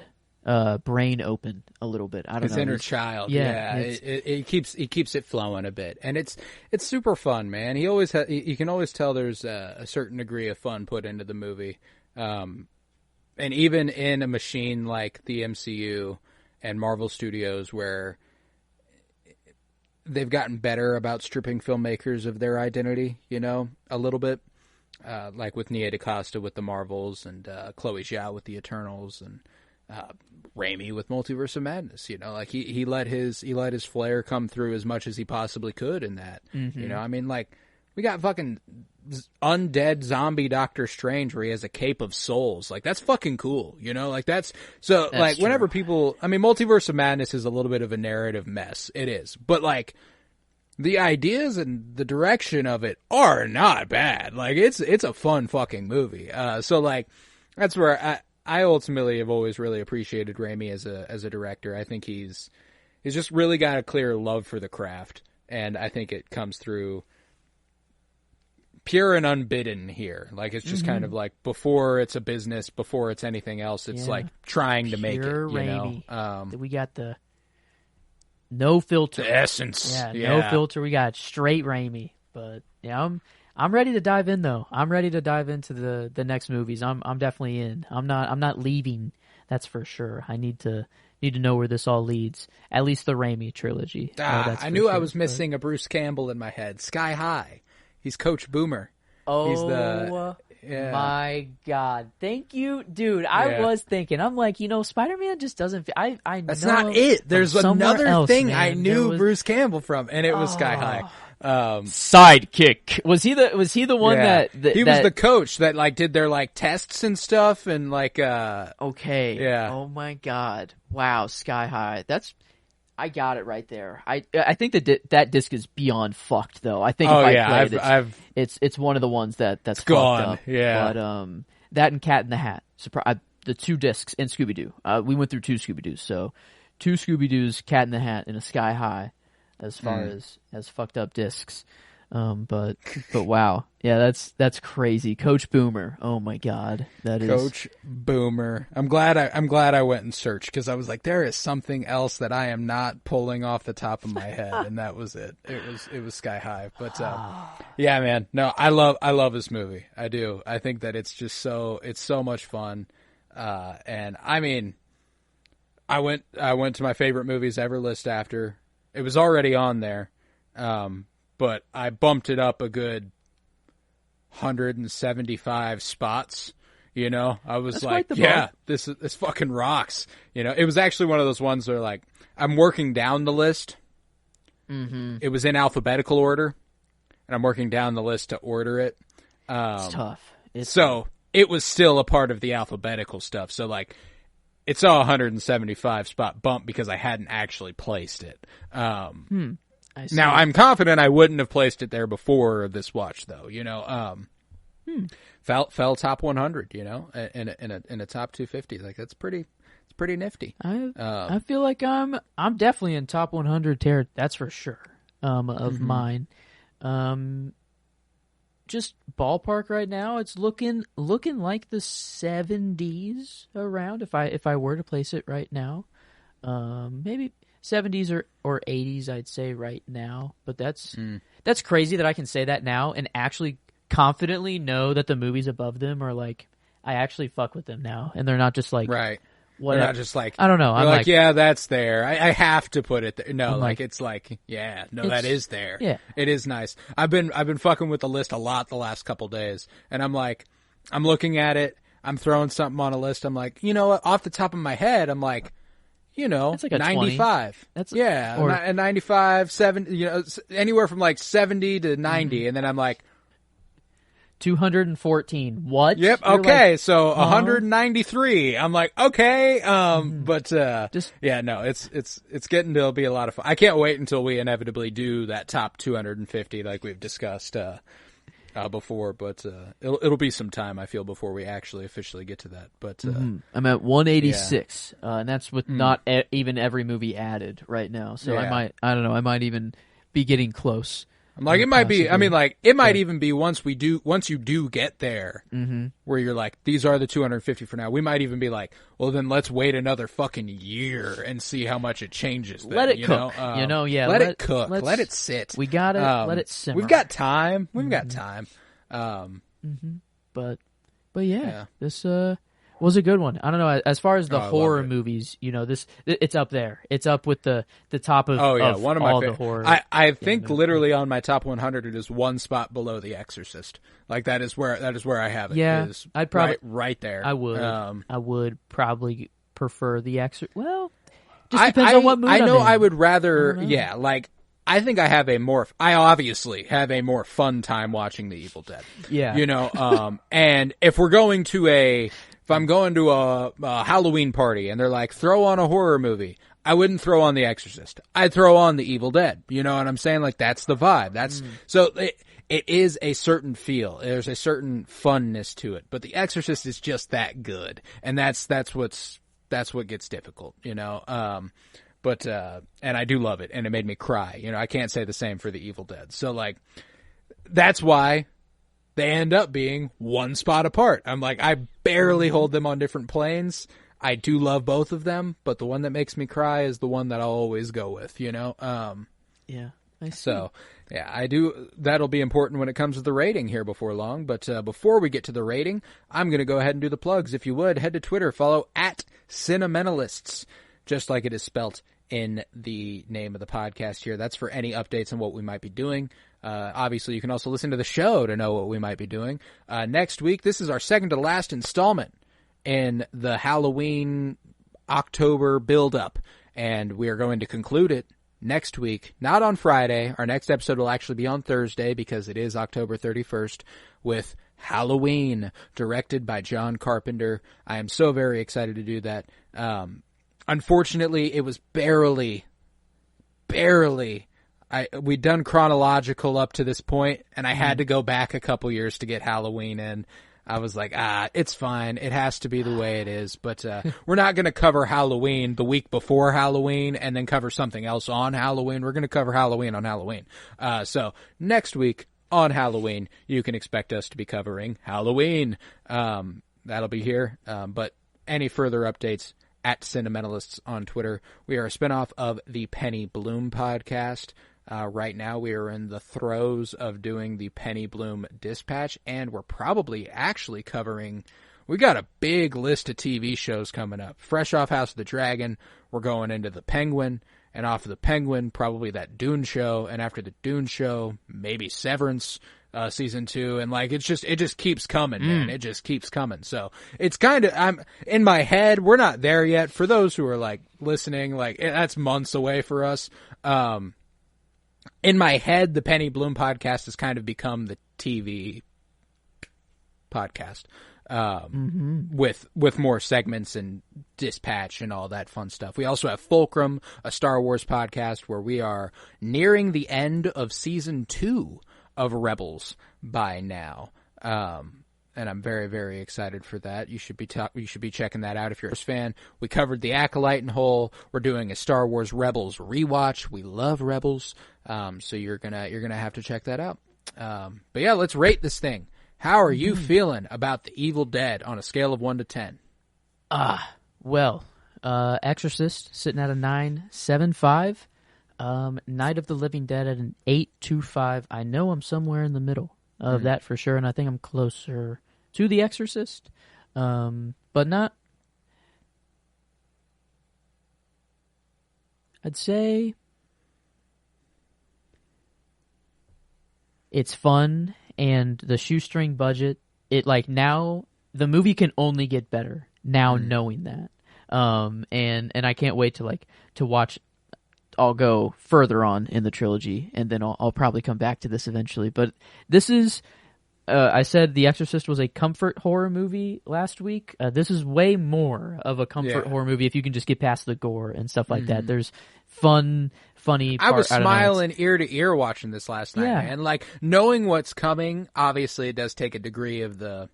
brain open a little bit. I don't know. His inner child. Yeah. It keeps it flowing a bit. And it's super fun, man. You can always tell there's a certain degree of fun put into the movie. And even in a machine like the MCU and Marvel Studios, where they've gotten better about stripping filmmakers of their identity, a little bit. Like with Nia DaCosta with the Marvels, and Chloe Zhao with the Eternals, and Raimi with Multiverse of Madness. Like he let his flair come through as much as he possibly could in that. I mean, like, we got fucking undead zombie Doctor Strange where he has a cape of souls. Like, that's fucking cool. Like that's like, whenever people, I mean, Multiverse of Madness is a little bit of a narrative mess. It is, but like, the ideas and the direction of it are not bad. Like, it's a fun fucking movie. So like, that's where I ultimately have always really appreciated Raimi as a director. I think he's just really got a clear love for the craft, and I think it comes through pure and unbidden here. Like, it's just kind of like, before it's a business, before it's anything else, it's like trying to make it. Raimi. We got the no filter. The essence. Yeah, no filter. We got straight Raimi. But yeah, I'm ready to dive in though. I'm ready to dive into the next movies. I'm definitely in. I'm not leaving. That's for sure. I need to know where this all leads. At least the Raimi trilogy. I knew I was missing a Bruce Campbell in my head. Sky High. He's Coach Boomer. Oh, he's my God. Thank you, dude. I was thinking, I'm like, Spider-Man just doesn't I That's know not it. There's another else, thing man. I knew Bruce Campbell from, and it was Sky High. Sidekick. Was he the one that he was the coach that like did their like tests and stuff and like okay. Yeah. Oh my God. Wow, Sky High. I got it right there. I think that disc is beyond fucked though. I think it's one of the ones that's gone. Fucked up. Yeah. But that and Cat in the Hat. The 2 discs and Scooby Doo. We went through 2 Scooby Doos. So 2 Scooby Doos, Cat in the Hat, and a Sky High. As far as fucked up discs, but wow, yeah, that's crazy. Coach Boomer, oh my God, that is Coach Boomer. I'm glad I went and searched because I was like, there is something else that I am not pulling off the top of my head, and that was it. It was Sky High, but yeah, man, no, I love this movie. I do. I think that it's so much fun, and I mean, I went to my favorite movies ever list after. It was already on there, but I bumped it up a good 175 spots. I was like, yeah, this fucking rocks. It was actually one of those ones where like I'm working down the list. Mm-hmm. It was in alphabetical order, and I'm working down the list to order it. It's tough. It was still a part of the alphabetical stuff. So like. It's a 175 spot bump because I hadn't actually placed it. I see. Now I'm confident I wouldn't have placed it there before this watch, though. Fell top 100. In a top 250. Like it's pretty nifty. I feel like I'm definitely in top 100 territory. That's for sure. Of mine. Just ballpark right now, it's looking like the 70s around. If I were to place it right now, maybe 70s or 80s, I'd say right now. But that's crazy that I can say that now and actually confidently know that the movies above them are like I actually fuck with them now, and they're not just like right. What They're not just like I don't know. I'm like, yeah, that's there. I have to put it there. No, like it's like, yeah, no, that is there. Yeah, it is nice. I've been fucking with the list a lot the last couple days, and I'm like, I'm looking at it. I'm throwing something on a list. I'm like, what? Off the top of my head, I'm like, it's like a 95. 20. That's a 95, 70. Anywhere from like 70 to 90, and then I'm like. 214. What? Yep. You're okay. like, so 193. I'm like, okay. But it's getting to be a lot of fun. I can't wait until we inevitably do that top 250 like we've discussed before. But it'll be some time, I feel, before we actually officially get to that. But I'm at 186, and that's with not even every movie added right now. So I might even be getting close. I'm like, it might be, I mean, like, it might even be once you do get there, where you're like, these are the 250 for now. We might even be like, well, then let's wait another fucking year and see how much it changes. Then, let it cook. Let it cook. Let it sit. We got it. Let it simmer. We've got time. But yeah, this was a good one. I don't know. As far as the horror movies, it's up there. It's up with the top of one of my the horror. I think literally on my top 100, it is one spot below The Exorcist. Like that is where I have it. Yeah, I'd probably right there. I would probably prefer The Exorcist. Well, just depends on what mood I know. I'm in. I would rather. Yeah, like. I think I obviously have a more fun time watching The Evil Dead. Yeah. And if I'm going to a Halloween party and they're like, throw on a horror movie, I wouldn't throw on The Exorcist. I'd throw on The Evil Dead. You know what I'm saying? Like, that's the vibe. So it is a certain feel. There's a certain funness to it. But The Exorcist is just that good. And that's what gets difficult, But, and I do love it, and it made me cry. I can't say the same for The Evil Dead. So, like, that's why they end up being one spot apart. I'm like, I barely hold them on different planes. I do love both of them, but the one that makes me cry is the one that I'll always go with, Yeah. I see. So, yeah, I do. That'll be important when it comes to the rating here before long. But before we get to the rating, I'm going to go ahead and do the plugs. If you would, head to Twitter, follow @Cinementalists, just like it is spelt in the name of the podcast here. That's for any updates on what we might be doing. Obviously, you can also listen to the show to know what we might be doing. Next week, this is our second to last installment in the Halloween October build-up, and we are going to conclude it next week, not on Friday. Our next episode will actually be on Thursday because it is October 31st with Halloween, directed by John Carpenter. I am so very excited to do that. Unfortunately, it was barely, we'd done chronological up to this point, and I had to go back a couple years to get Halloween in. I was like, it's fine. It has to be the way it is. But we're not going to cover Halloween the week before Halloween and then cover something else on Halloween. We're going to cover Halloween on Halloween. So next week on Halloween, you can expect us to be covering Halloween. That'll be here. But any further updates @Cinementalists on Twitter. We are a spinoff of the Penny Bloom podcast. Right now, we are in the throes of doing the Penny Bloom Dispatch, and we're probably actually covering. We got a big list of TV shows coming up. Fresh off House of the Dragon, we're going into the Penguin, and off of the Penguin, probably that Dune show, and after the Dune show, maybe Severance season 2, and like it just keeps coming, man. It just keeps coming. So it's kind of, I'm in my head. We're not there yet. For those who are like listening, like that's months away for us. In my head, the Penny Bloom podcast has kind of become the TV podcast, with more segments and dispatch and all that fun stuff. We also have Fulcrum, a Star Wars podcast where we are nearing the end of season 2 of Rebels by now. And I'm very, very excited for that. You should be checking that out if you're a fan. We covered The Acolyte in whole. We're doing a Star Wars Rebels rewatch. We love Rebels, so you're gonna have to check that out. But yeah, let's rate this thing. How are you feeling about The Evil Dead on a scale of 1 to 10? Well, Exorcist sitting at a 9.75. Night of the Living Dead at an 8.25. I know I'm somewhere in the middle of that for sure, and I think I'm closer to The Exorcist, but not. I'd say it's fun, and the shoestring budget. It like now the movie can only get better now, knowing that, and I can't wait to watch. I'll go further on in the trilogy, and then I'll probably come back to this eventually. But this is, I said The Exorcist was a comfort horror movie last week. This is way more of a comfort horror movie if you can just get past the gore and stuff like that. There's funny I was smiling ear to ear watching this last night, man. Like, knowing what's coming, obviously it does take a degree of the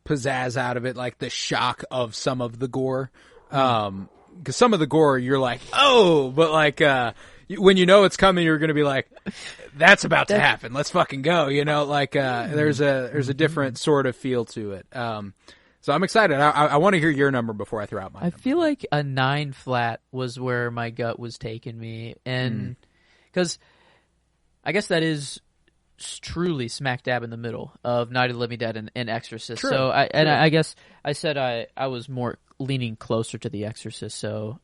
pizzazz out of it, like the shock of some of the gore. Because some of the gore, you're like, oh, but like, when you know it's coming, you're going to be like, that's about to happen. Let's fucking go. You know, like, there's a different sort of feel to it. So I'm excited. I want to hear your number before I throw out mine. I feel like a 9 flat was where my gut was taking me. And because I guess that is truly smack dab in the middle of Night of the Living Dead and Exorcist. True. So I guess I said I was more leaning closer to The Exorcist. So,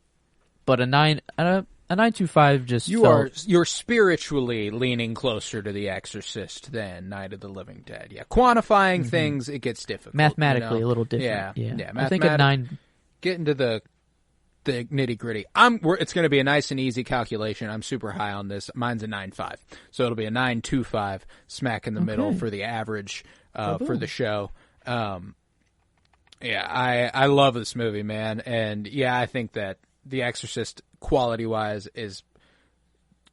but a 9.25 just you're spiritually leaning closer to The Exorcist than Night of the Living Dead. Yeah, quantifying things, it gets difficult. Mathematically, a little different. Yeah. I think a 9. Get into the nitty gritty. It's going to be a nice and easy calculation. I'm super high on this. Mine's a 9.5, so it'll be a 9.25, smack in the middle for the average for the show. Yeah, I love this movie, man, and yeah, I think that The Exorcist, quality-wise, is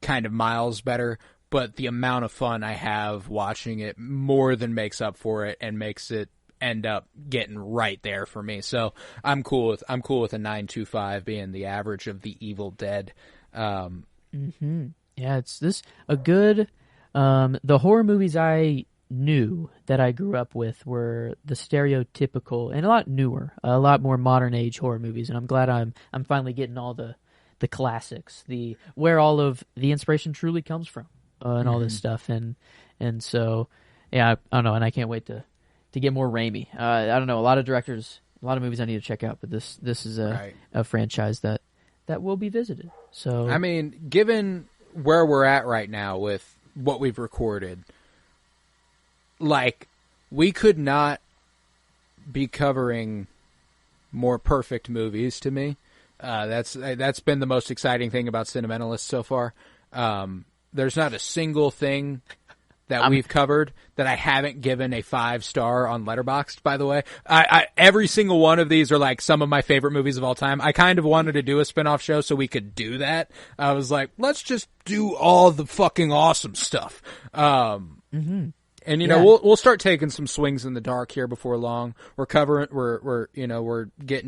kind of miles better, but the amount of fun I have watching it more than makes up for it and makes it end up getting right there for me. So I'm cool with a 9.25 being the average of The Evil Dead. Yeah, it's a good. The horror movies I knew that I grew up with were the stereotypical and a lot newer, a lot more modern age horror movies, and I'm glad I'm finally getting all the the classics, the where all of the inspiration truly comes from, and all this stuff, and so yeah, I don't know, and I can't wait to get more Raimi. I don't know, a lot of directors, a lot of movies I need to check out, but this is a franchise that will be visited. So I mean, given where we're at right now with what we've recorded, like, we could not be covering more perfect movies to me. That's been the most exciting thing about Cinementalists so far. There's not a single thing that we've covered that I haven't given a 5-star on Letterboxd, by the way. Every single one of these are like some of my favorite movies of all time. I kind of wanted to do a spin-off show so we could do that. I was like, let's just do all the fucking awesome stuff. And you know, we'll start taking some swings in the dark here before long. We're getting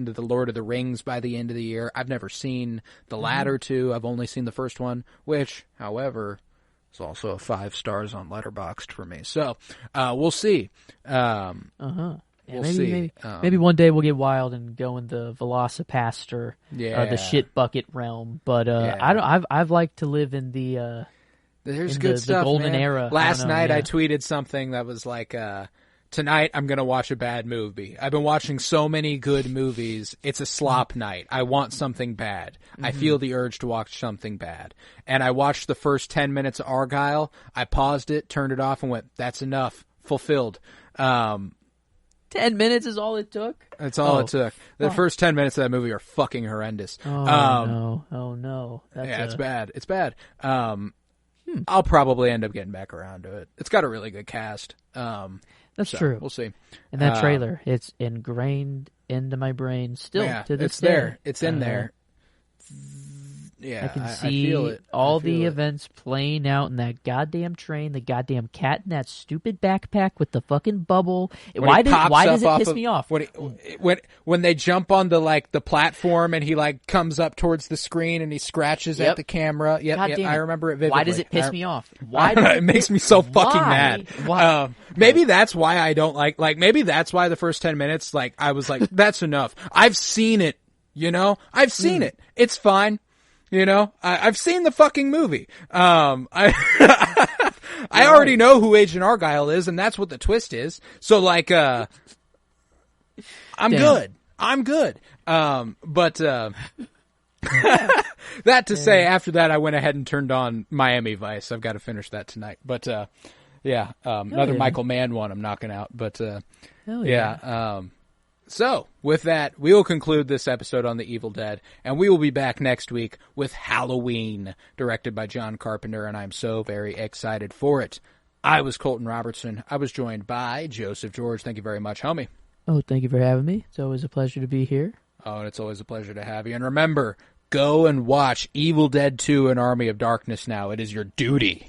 to the Lord of the Rings by the end of the year. I've never seen the latter two. I've only seen the first one, which, however, is also a 5 stars on Letterboxd for me. So, we'll see. Yeah, We'll see. Maybe one day we'll get wild and go in the Velocipaster, or the shit bucket realm. But I've liked to live in the there's good stuff, the golden man. era. Last night I tweeted something that was like, tonight I'm going to watch a bad movie. I've been watching so many good movies. It's a slop night. I want something bad. I feel the urge to watch something bad. And I watched the first 10 minutes of Argyle. I paused it, turned it off, and went, that's enough. Fulfilled. 10 minutes is all it took? That's all it took. The first 10 minutes of that movie are fucking horrendous. Oh, no. It's bad. It's bad. I'll probably end up getting back around to it. It's got a really good cast. That's true. We'll see. And that trailer, it's ingrained into my brain still to this day. There. It's in there. Yeah, I can see all the events playing out in that goddamn train, the goddamn cat in that stupid backpack with the fucking bubble. Why does it piss me off? When they jump on the platform and he like comes up towards the screen and he scratches at the camera. Yep, I remember it vividly. Why does it piss me off? It makes me so fucking mad. Why? Maybe that's why I don't like maybe that's why the first 10 minutes I was like, that's enough. I've seen it, I've seen it. It's fine. I've seen the fucking movie. I already know who Agent Argyle is, and that's what the twist is. So, I'm good. I'm good. But that to say, after that, I went ahead and turned on Miami Vice. I've got to finish that tonight. But, another Michael Mann one I'm knocking out. But, so, with that, we will conclude this episode on The Evil Dead, and we will be back next week with Halloween, directed by John Carpenter, and I'm so very excited for it. I was Colton Robertson. I was joined by Joseph George. Thank you very much, homie. Oh, thank you for having me. It's always a pleasure to be here. Oh, and it's always a pleasure to have you. And remember, go and watch Evil Dead 2 and Army of Darkness now. It is your duty.